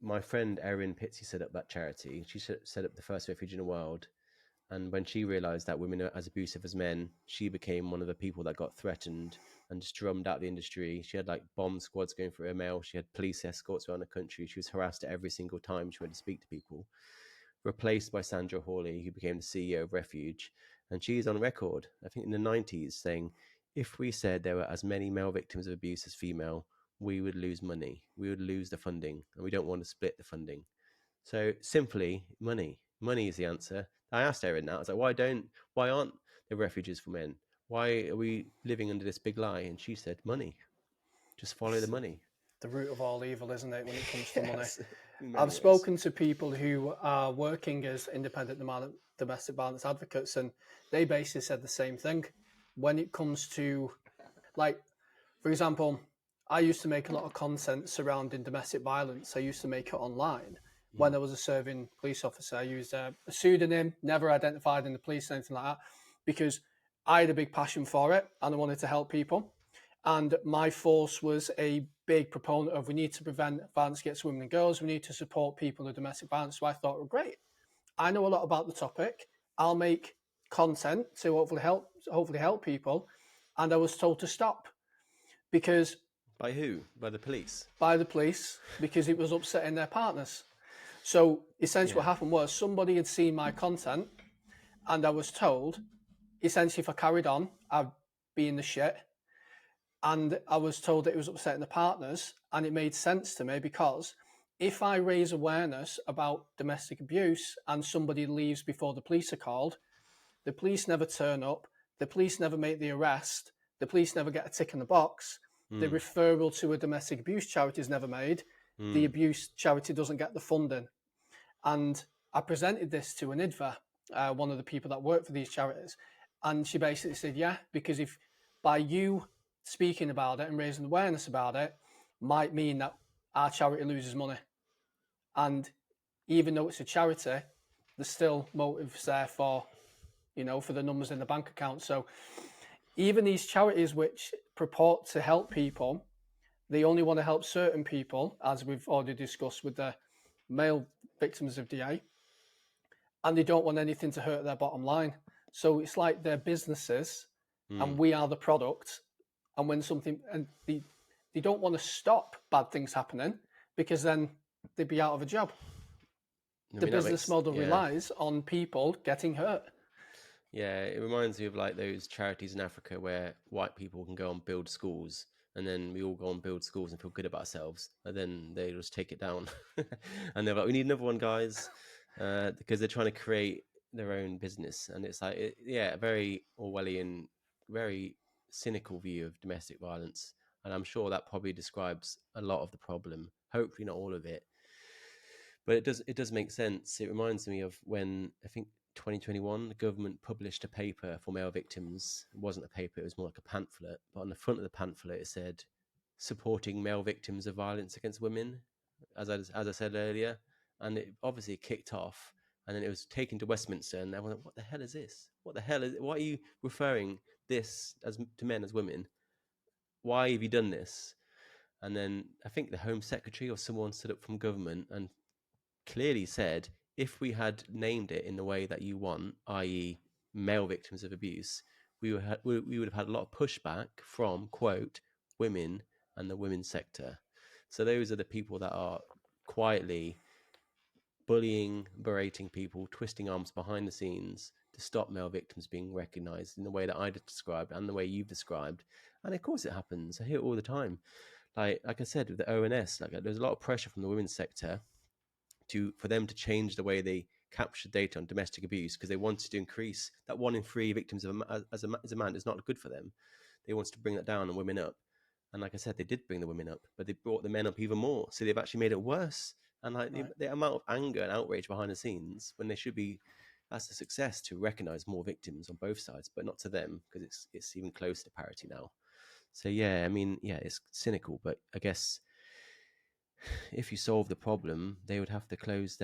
Speaker 1: my friend Erin Pitsey set up that charity. She set up the first refuge in the world. And when she realized that women are as abusive as men, she became one of the people that got threatened and just drummed out the industry. She had like bomb squads going for her mail. She had police escorts around the country. She was harassed every single time she went to speak to people. Replaced by Sandra Hawley, who became the CEO of Refuge. And she's on record, I think in the 90s, saying, if we said there were as many male victims of abuse as female, we would lose money. We would lose the funding, and we don't want to split the funding. So simply, money. Money is the answer. I asked Erin that. I was like, why aren't there refuges for men? Why are we living under this big lie? And she said, money. Just follow the money.
Speaker 2: The root of all evil, isn't it, when it comes to money?
Speaker 1: I've
Speaker 2: spoken to people who are working as independent domestic violence advocates, and they basically said the same thing. When it comes to, like, for example, I used to make a lot of content surrounding domestic violence. I used to make it online. When I was a serving police officer, I used a pseudonym, never identified in the police or anything like that, because I had a big passion for it and I wanted to help people. And my force was a big proponent of we need to prevent violence against women and girls. We need to support people with domestic violence. So I thought, well, great. I know a lot about the topic. I'll make content to hopefully help people. And I was told to stop because
Speaker 1: by who? By the police?
Speaker 2: By the police, because it was upsetting their partners. So essentially what happened was somebody had seen my content and I was told, essentially, if I carried on, I'd be in the shit. And I was told that it was upsetting the partners, and it made sense to me because if I raise awareness about domestic abuse and somebody leaves before the police are called, the police never turn up, the police never make the arrest, the police never get a tick in the box, the referral to a domestic abuse charity is never made, the abuse charity doesn't get the funding. And I presented this to an IDVA, one of the people that work for these charities, and she basically said, yeah, because if by you speaking about it and raising awareness about it might mean that our charity loses money. And even though it's a charity, there's still motives there for, for the numbers in the bank account. So even these charities which purport to help people, they only want to help certain people, as we've already discussed with the male victims of DA, and they don't want anything to hurt their bottom line. So it's like they're businesses and we are the product. And when something, and they don't want to stop bad things happening because then they'd be out of a job. The business model relies on people getting hurt.
Speaker 1: Yeah, it reminds me of like those charities in Africa where white people can go and build schools and then we all go and build schools and feel good about ourselves, and then they just take it down. And they're like, we need another one, guys, because they're trying to create their own business. And it's like, a very Orwellian, very cynical view of domestic violence. And I'm sure that probably describes a lot of the problem, hopefully not all of it, but it does make sense. It reminds me of when, I think, 2021, the government published a paper for male victims. It wasn't a paper, it was more like a pamphlet. But on the front of the pamphlet, it said, supporting male victims of violence against women, as I said earlier. And it obviously kicked off. And then it was taken to Westminster, and everyone went, what the hell is this? What the hell is it? Why are you referring this to men as women? Why have you done this? And then I think the Home Secretary or someone stood up from government and clearly said, if we had named it in the way that you want, i.e., male victims of abuse, we would have had a lot of pushback from, quote, women and the women's sector. So those are the people that are quietly bullying, berating people, twisting arms behind the scenes to stop male victims being recognised in the way that I described and the way you've described. And of course it happens. I hear it all the time. Like I said, with the ONS, there's a lot of pressure from the women's sector for them to change the way they capture data on domestic abuse, because they wanted to increase that 1 in 3 victims as a man is not good for them. They wanted to bring that down and women up. And like I said, they did bring the women up, but they brought the men up even more. So they've actually made it worse. And like
Speaker 2: Right.
Speaker 1: the amount of anger and outrage behind the scenes, when they should be, that's a success to recognize more victims on both sides, but not to them, because it's even closer to parity now. So yeah, I mean, yeah, it's cynical, but I guess if you solve the problem, they would have to close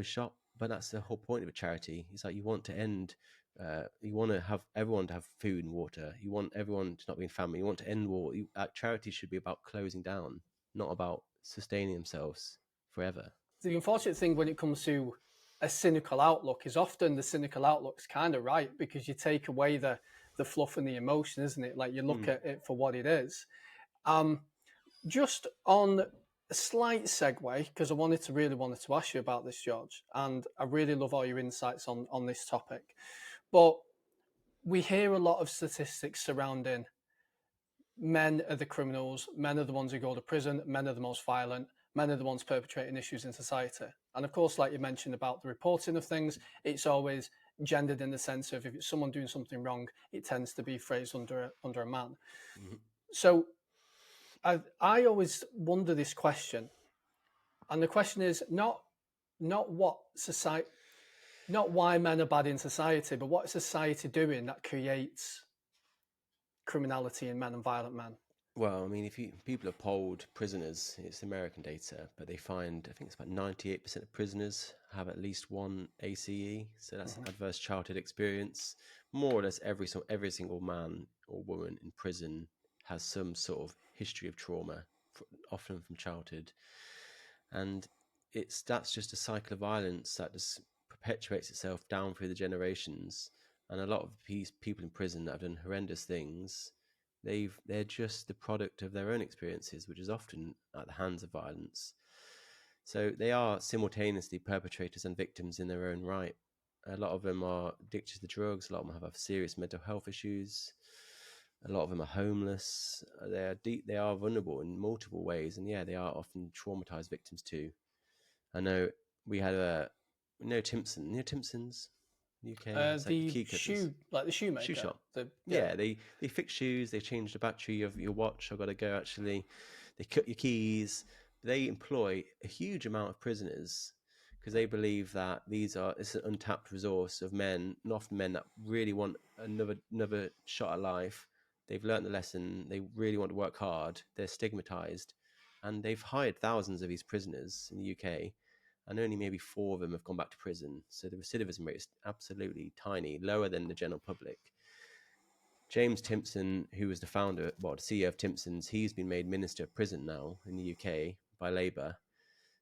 Speaker 1: shop. But that's the whole point of a charity. It's like you want to end. You want to have everyone to have food and water. You want everyone to not be in family. You want to end war. Charity should be about closing down, not about sustaining themselves forever.
Speaker 2: The unfortunate thing when it comes to a cynical outlook is often the cynical outlook's kind of right, because you take away the fluff and the emotion, isn't it? Like, you look at it for what it is. Just on a slight segue, because I wanted to ask you about this, George, and I really love all your insights on this topic. But we hear a lot of statistics surrounding men are the criminals, men are the ones who go to prison, men are the most violent, men are the ones perpetrating issues in society. And of course, like you mentioned about the reporting of things, it's always gendered in the sense of, if it's someone doing something wrong, it tends to be phrased under a man. Mm-hmm. So I always wonder this question, and the question is not what society, not why men are bad in society, but what is society doing that creates criminality in men and violent men?
Speaker 1: Well, I mean, if people have polled prisoners, it's American data, but they find, I think it's about 98% of prisoners have at least one ACE, so that's adverse childhood experience. More or less every single man or woman in prison has some sort of history of trauma, often from childhood, and that's just a cycle of violence that just perpetuates itself down through the generations. And a lot of these people in prison that have done horrendous things, they're just the product of their own experiences, which is often at the hands of violence. So they are simultaneously perpetrators and victims in their own right. A lot of them are addicted to drugs. A lot of them have serious mental health issues. A lot of them are homeless. They are vulnerable in multiple ways, and yeah, they are often traumatized victims too. I know we had Timpson, Timpsons, UK. It's like the key cutters.
Speaker 2: The shoemaker.
Speaker 1: Shoe shop. They fix shoes. They change the battery of your watch. I've got to go. Actually, they cut your keys. They employ a huge amount of prisoners because they believe that it's an untapped resource of men, and often men that really want another shot at life. They've learned the lesson. They really want to work hard. They're stigmatized, and they've hired thousands of these prisoners in the UK, and only maybe 4 of them have gone back to prison. So the recidivism rate is absolutely tiny, lower than the general public. James Timpson, who was the CEO of Timpson's, he's been made Minister of Prison now in the UK by Labour.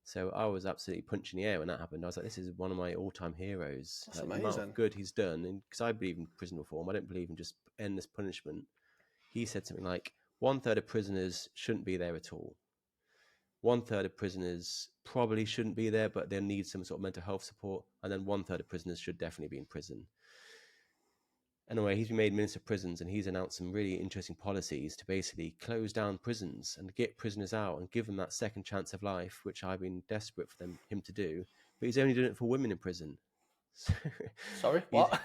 Speaker 1: So I was absolutely punching the air when that happened. I was like, this is one of my all-time heroes.
Speaker 2: That's amazing.
Speaker 1: The amount of good he's done, and because I believe in prison reform, I don't believe in just endless punishment. He said something like, 1/3 of prisoners shouldn't be there at all. 1/3 of prisoners probably shouldn't be there, but they'll need some sort of mental health support. And then 1/3 of prisoners should definitely be in prison. Anyway, he's been made Minister of Prisons, and he's announced some really interesting policies to basically close down prisons and get prisoners out and give them that second chance of life, which I've been desperate for him to do. But he's only doing it for women in prison. So
Speaker 2: Sorry, what?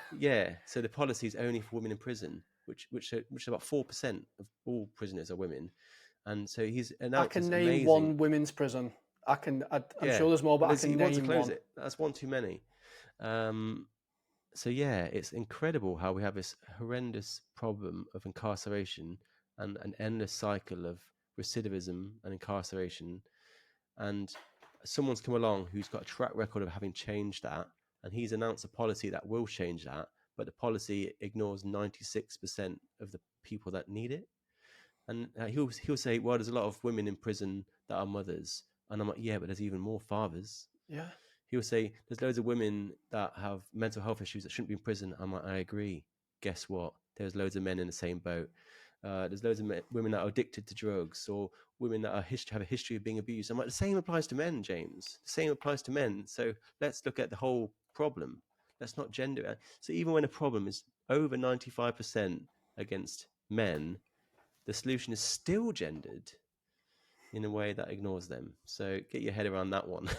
Speaker 1: So the policy is only for women in prison, which is about 4% of all prisoners are women, and so he's announced.
Speaker 2: I can name one women's prison. I'm sure there's more, but I can name one.
Speaker 1: He wants to close it. That's one too many. So yeah, it's incredible how we have this horrendous problem of incarceration and an endless cycle of recidivism and incarceration. And someone's come along who's got a track record of having changed that, and he's announced a policy that will change that, but the policy ignores 96% of the people that need it. And he'll say, well, there's a lot of women in prison that are mothers. And I'm like, yeah, but there's even more fathers.
Speaker 2: Yeah.
Speaker 1: He'll say, there's loads of women that have mental health issues that shouldn't be in prison. I'm like, I agree. Guess what? There's loads of men in the same boat. There's loads of women that are addicted to drugs, or women that have a history of being abused. I'm like, the same applies to men, James. The same applies to men. So let's look at the whole problem. Let's not gender it. So even when a problem is over 95% against men, the solution is still gendered in a way that ignores them. So get your head around that one.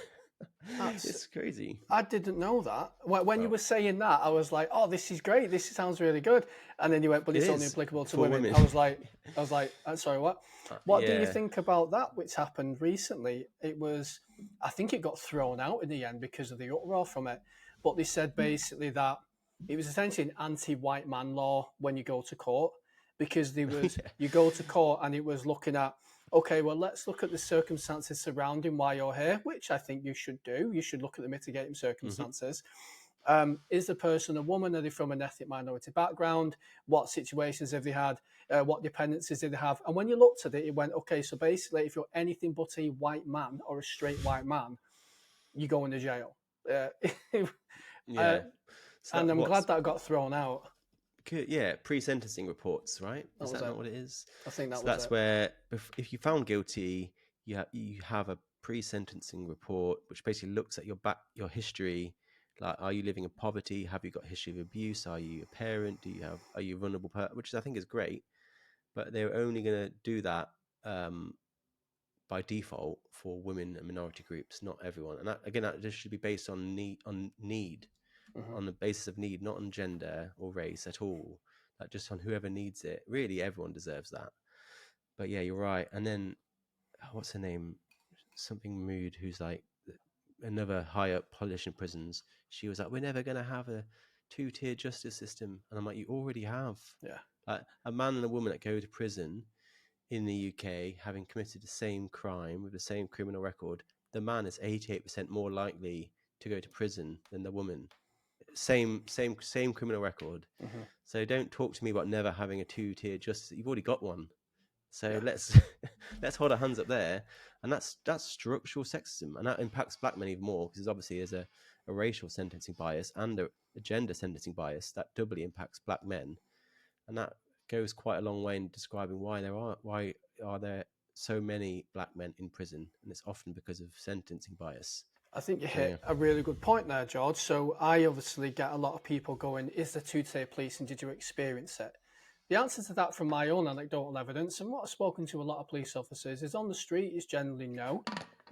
Speaker 1: It's crazy.
Speaker 2: I didn't know that. When you were saying that, I was like, oh, this is great. This sounds really good. And then you went, but it's only applicable to women. I was like, sorry, what? What do you think about that, which happened recently? I think it got thrown out in the end because of the uproar from it. But they said basically that it was essentially an anti-white man law when you go to court, because you go to court and it was looking at, okay, well, let's look at the circumstances surrounding why you're here, which I think you should do. You should look at the mitigating circumstances. Mm-hmm. Is the person a woman? Are they from an ethnic minority background? What situations have they had? What dependencies did they have? And when you looked at it, it went, okay, so basically, if you're anything but a white man or a straight white man, you go into jail. And I'm glad that got thrown out.
Speaker 1: Yeah, pre-sentencing reports, right? Is that not what it is?
Speaker 2: I think
Speaker 1: that's where, if you found guilty, you have a pre-sentencing report, which basically looks at your history. Like, are you living in poverty? Have you got a history of abuse? Are you a parent? Are you a vulnerable person? Which I think is great, but they're only going to do that by default for women and minority groups, not everyone. And that just should be based on need. Mm-hmm. On the basis of need, not on gender or race at all. Like, just on whoever needs it. Really, everyone deserves that. But yeah, you're right. And then, what's her name? Something Mood, who's like another high up politician in prisons. She was like, we're never going to have a 2-tier justice system. And I'm like, you already have.
Speaker 2: Yeah.
Speaker 1: Like, a man and a woman that go to prison in the UK, having committed the same crime with the same criminal record, the man is 88% more likely to go to prison than the woman. Same criminal record. Mm-hmm. So don't talk to me about never having a 2-tier justice. You've already got one. So let's hold our hands up there. And that's structural sexism, and that impacts black men even more, because obviously there's a racial sentencing bias and a gender sentencing bias that doubly impacts black men, and that goes quite a long way in describing why are there so many black men in prison, and it's often because of sentencing bias.
Speaker 2: I think you hit a really good point there, George. So I obviously get a lot of people going, is there 2-tier policing? Did you experience it? The answer to that, from my own anecdotal evidence, and what I've spoken to a lot of police officers, is on the street is generally no.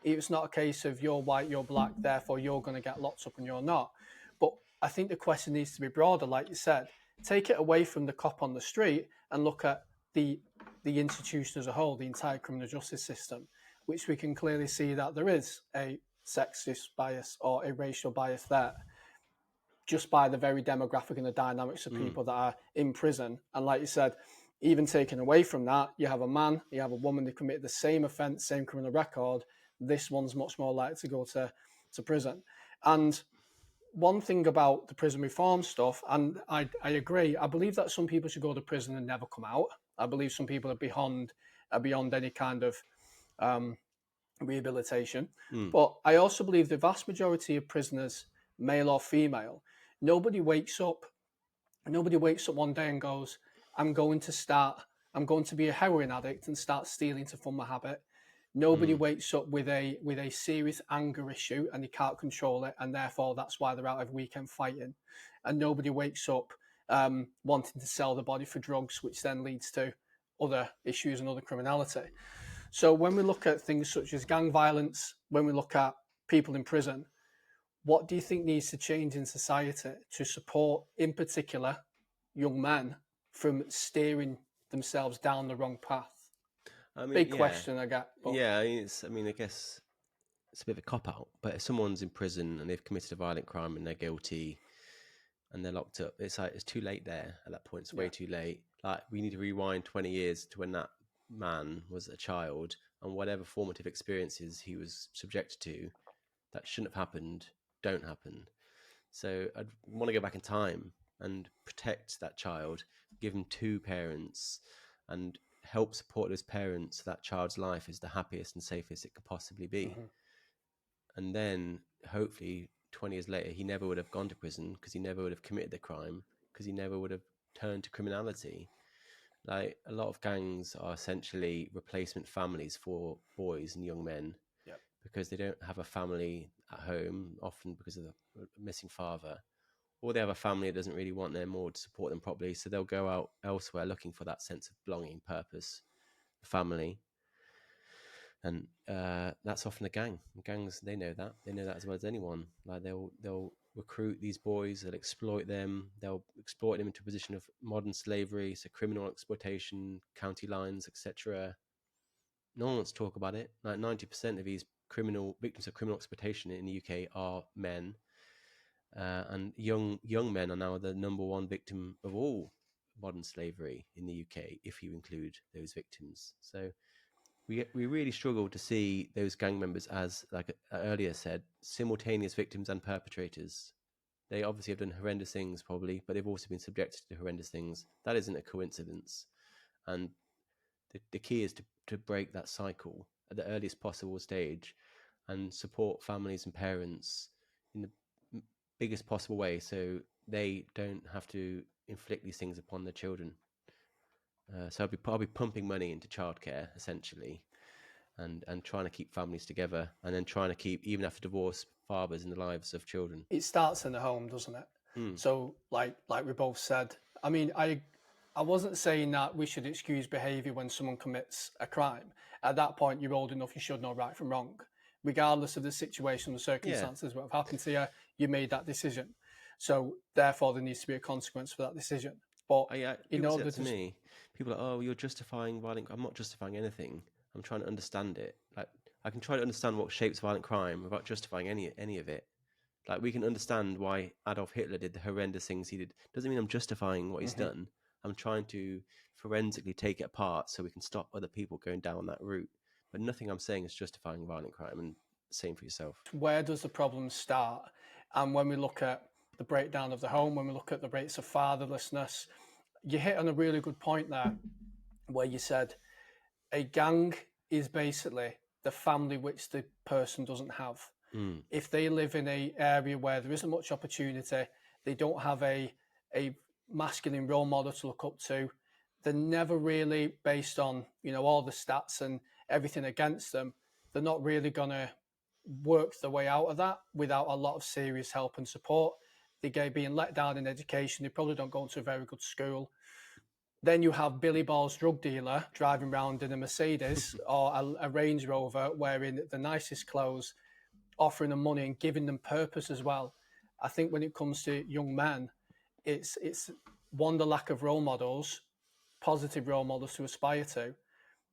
Speaker 2: It's not a case of you're white, you're black, therefore you're going to get locked up and you're not. But I think the question needs to be broader, like you said. Take it away from the cop on the street and look at the institution as a whole, the entire criminal justice system, which we can clearly see that there is a sexist bias or a racial bias there, just by the very demographic and the dynamics of people that are in prison. And like you said, even taken away from that, you have a man, you have a woman, they committed the same offence, same criminal record. This one's much more likely to go to prison. And one thing about the prison reform stuff, and I agree, I believe that some people should go to prison and never come out. I believe some people are beyond any kind of rehabilitation. But I also believe the vast majority of prisoners, male or female, nobody wakes up one day and goes, I'm going to be a heroin addict and start stealing to fund my habit. Nobody wakes up with a serious anger issue and they can't control it, and therefore that's why they're out every weekend fighting. And nobody wakes up wanting to sell the body for drugs, which then leads to other issues and other criminality. So when we look at things such as gang violence, when we look at people in prison, what do you think needs to change in society to support, in particular, young men from steering themselves down the wrong path?
Speaker 1: I mean,
Speaker 2: Big
Speaker 1: yeah,
Speaker 2: question I get. But
Speaker 1: yeah. I mean, I guess it's a bit of a cop out. But if someone's in prison and they've committed a violent crime and they're guilty and they're locked up, it's like it's too late there at that point. It's way too late. Like we need to rewind 20 years to when that man was a child and whatever formative experiences he was subjected to that shouldn't have happened don't happen. So I'd want to go back in time and protect that child, give him two parents, and help support those parents so that child's life is the happiest and safest it could possibly be. And then hopefully 20 years later, he never would have gone to prison because he never would have committed the crime because he never would have turned to criminality. Like a lot of gangs are essentially replacement families for boys and young men because they don't have a family at home, often because of the missing father, or they have a family that doesn't really want them or to support them properly. So they'll go out elsewhere looking for that sense of belonging, purpose, family. And that's often a gang. Gangs, they know that. They know that as well as anyone. Like they'll recruit these boys, they'll exploit them, they'll exploit them into a position of modern slavery, so criminal exploitation, county lines, etc. No one wants to talk about it. Like 90% of these victims of criminal exploitation in the UK are men, and young men are now the number one victim of all modern slavery in the UK, if you include those victims. So we really struggle to see those gang members as, like I earlier said, simultaneous victims and perpetrators. They obviously have done horrendous things, probably, but they've also been subjected to horrendous things. That isn't a coincidence, and the key is to break that cycle at the earliest possible stage and support families and parents in the biggest possible way so they don't have to inflict these things upon their children. So I'll be pumping money into childcare essentially, and trying to keep families together, and then trying to keep, even after divorce, fathers in the lives of children.
Speaker 2: it starts in the home, doesn't it? So like we both said, I mean, I wasn't saying that we should excuse behaviour when someone commits a crime. At that point, you're old enough, you should know right from wrong. Regardless of the situation, the circumstances, what have happened to you, you made that decision. So therefore, there needs to be a consequence for that decision. But
Speaker 1: People say that to me. People are, oh, you're justifying violent. I'm not justifying anything. I'm trying to understand it. Like I can try to understand what shapes violent crime without justifying any of it. Like we can understand why Adolf Hitler did the horrendous things he did. Doesn't mean I'm justifying what he's done. I'm trying to forensically take it apart so we can stop other people going down that route. But nothing I'm saying is justifying violent crime, and same for yourself.
Speaker 2: Where does the problem start? And when we look at the breakdown of the home, when we look at the rates of fatherlessness, you hit on a really good point there where you said a gang is basically the family which the person doesn't have. If they live in an area where there isn't much opportunity, they don't have a masculine role model to look up to, they're never really, based on all the stats and everything against them, they're not really going to work their way out of that without a lot of serious help and support. They're being let down in education. They probably don't go into a very good school. Then you have Billy Ball's drug dealer driving around in a Mercedes or a Range Rover, wearing the nicest clothes, offering them money and giving them purpose as well. I think when it comes to young men, it's one, the lack of role models, positive role models to aspire to,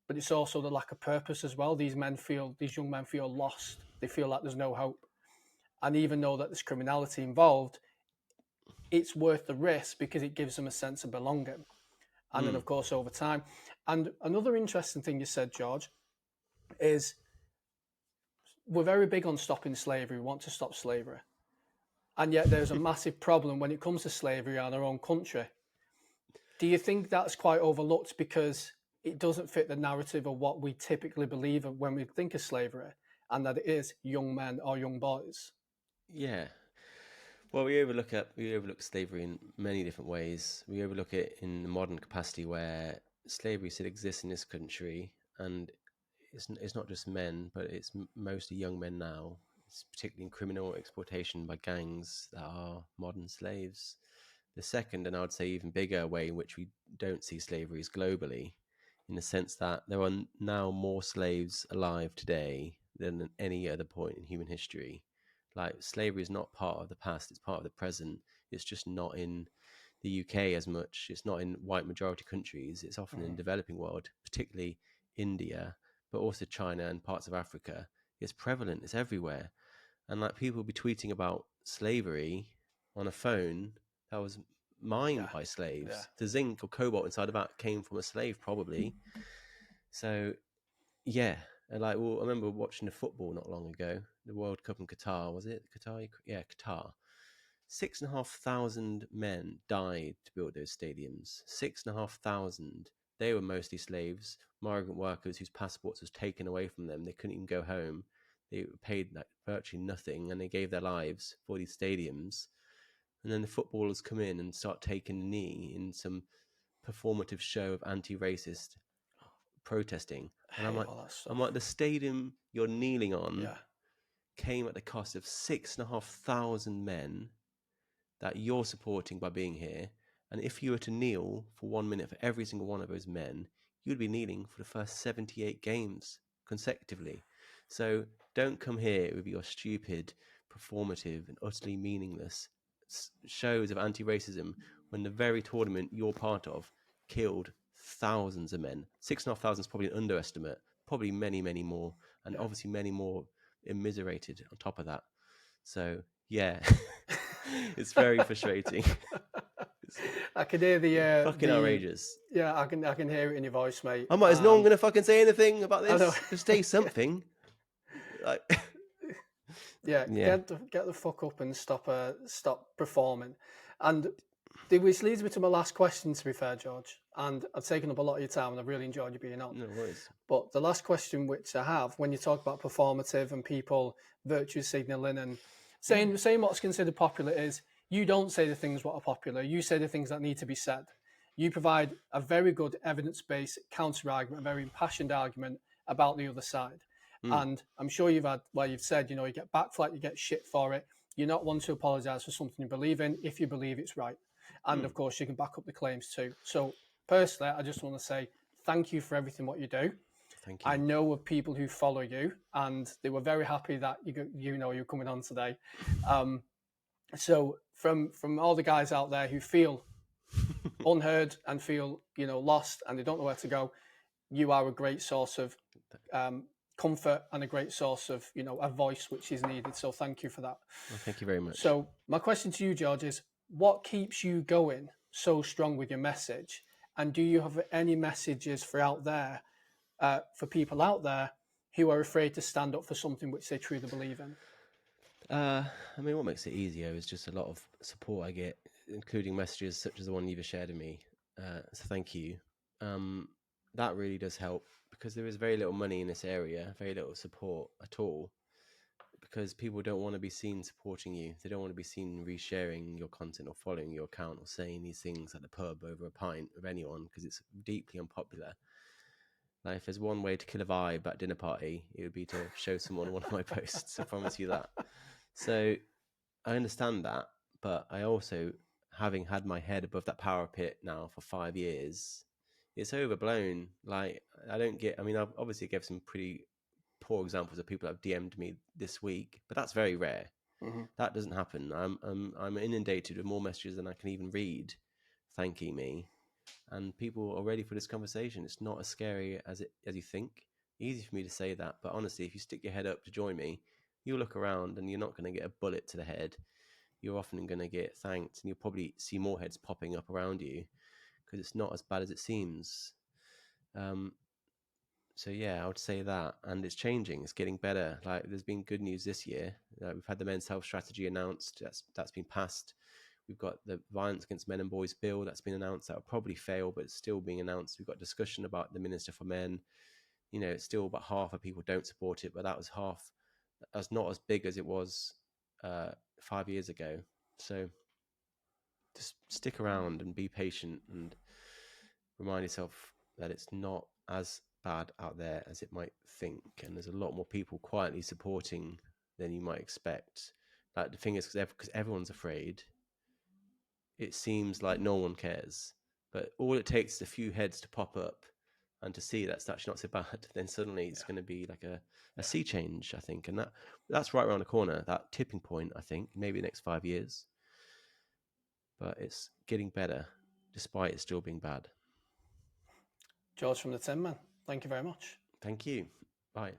Speaker 2: but it's also the lack of purpose as well. These young men feel lost. They feel like there's no hope. And even though that there's criminality involved, it's worth the risk because it gives them a sense of belonging. And then, of course, over time. And another interesting thing you said, George, is we're very big on stopping slavery. We want to stop slavery. And yet there's a massive problem when it comes to slavery in our own country. Do you think that's quite overlooked because it doesn't fit the narrative of what we typically believe of when we think of slavery, and that it is young men or young boys?
Speaker 1: Yeah. Well, we overlook slavery in many different ways. We overlook it in the modern capacity where slavery still exists in this country, and it's not just men, but it's mostly young men now. It's particularly in criminal exploitation by gangs that are modern slaves. The second, and I would say even bigger way in which we don't see slavery is globally, in the sense that there are now more slaves alive today than at any other point in human history. Like, slavery is not part of the past, it's part of the present. It's just not in the UK as much. It's not in white majority countries. It's often in developing world, particularly India, but also China and parts of Africa. It's prevalent, it's everywhere. And like, people will be tweeting about slavery on a phone that was mined by slaves. The zinc or cobalt inside of that came from a slave, probably. So yeah, and like, well, I remember watching the football not long ago, the World Cup in Qatar. Was it Qatar? Yeah, Qatar. 6,500 men died to build those stadiums. 6,500. They were mostly slaves, migrant workers whose passports was taken away from them. They couldn't even go home. They were paid like virtually nothing, and they gave their lives for these stadiums. And then the footballers come in and start taking a knee in some performative show of anti-racist protesting. And I'm like, the stadium you're kneeling on came at the cost of 6,500 men that you're supporting by being here. And if you were to kneel for 1 minute for every single one of those men, you'd be kneeling for the first 78 games consecutively. So don't come here with your stupid, performative, and utterly meaningless shows of anti-racism when the very tournament you're part of killed thousands of men. 6,500 is probably an underestimate, probably many, many more, and obviously many more immiserated on top of that. So yeah, it's very frustrating.
Speaker 2: I can hear the
Speaker 1: fucking outrageous.
Speaker 2: Yeah, I can hear it in your voice, mate.
Speaker 1: I'm like, is no one gonna fucking say anything about this? Just say something. Like,
Speaker 2: get the fuck up and stop performing. And which leads me to my last question, to be fair, George. And I've taken up a lot of your time, and I've really enjoyed you being on.
Speaker 1: No worries.
Speaker 2: But the last question which I have, when you talk about performative and people virtue signaling and saying what's considered popular, is you don't say the things what are popular. You say the things that need to be said. You provide a very good evidence-based counter-argument, a very impassioned argument about the other side. And I'm sure you've said, you get backflight, you get shit for it. You're not one to apologize for something you believe in if you believe it's right. And of course, you can back up the claims too. So personally, I just want to say thank you for everything what you do.
Speaker 1: Thank you.
Speaker 2: I know of people who follow you, and they were very happy that you're coming on today. So from all the guys out there who feel unheard and feel lost and they don't know where to go, you are a great source of comfort and a great source of a voice which is needed. So thank you for that.
Speaker 1: Well, thank you very much.
Speaker 2: So my question to you, George, is what keeps you going so strong with your message, and do you have any messages for people out there who are afraid to stand up for something which they truly believe in?
Speaker 1: I mean, what makes it easier is just a lot of support I get, including messages such as the one you've shared with me. So thank you. That really does help, because there is very little money in this area, very little support at all, because people don't want to be seen supporting you. They don't want to be seen resharing your content or following your account or saying these things at the pub over a pint with anyone, because it's deeply unpopular. Like, if there's one way to kill a vibe at dinner party, it would be to show someone one of my posts. I promise you that. So I understand that, but I also, having had my head above that power pit now for 5 years, it's overblown. Like, I've obviously gave some pretty poor examples of people that have DM'd me this week, but that's very rare. That doesn't happen. I'm inundated with more messages than I can even read, thanking me, and people are ready for this conversation. It's not as scary as you think. Easy for me to say that, but honestly, if you stick your head up to join me, you'll look around and you're not going to get a bullet to the head. You're often going to get thanked, and you'll probably see more heads popping up around you, because it's not as bad as it seems. So yeah, I would say that, and it's changing. It's getting better. Like, there's been good news this year. We've had the men's health strategy announced. That's been passed. We've got the Violence Against Men and Boys bill that's been announced. That will probably fail, but it's still being announced. We've got discussion about the Minister for Men. It's still about half of people don't support it, but that was half. That's not as big as it was 5 years ago. So just stick around and be patient, and remind yourself that it's not as bad out there as it might think, and there's a lot more people quietly supporting than you might expect. Like, the thing is, because everyone's afraid, it seems like no one cares. But all it takes is a few heads to pop up and to see that's actually not so bad. Then suddenly it's going to be like a sea change, I think. And that's right around the corner, that tipping point, I think, maybe the next 5 years. But it's getting better, despite it still being bad.
Speaker 2: George from TheTinMen, thank you very much.
Speaker 1: Thank you. Bye.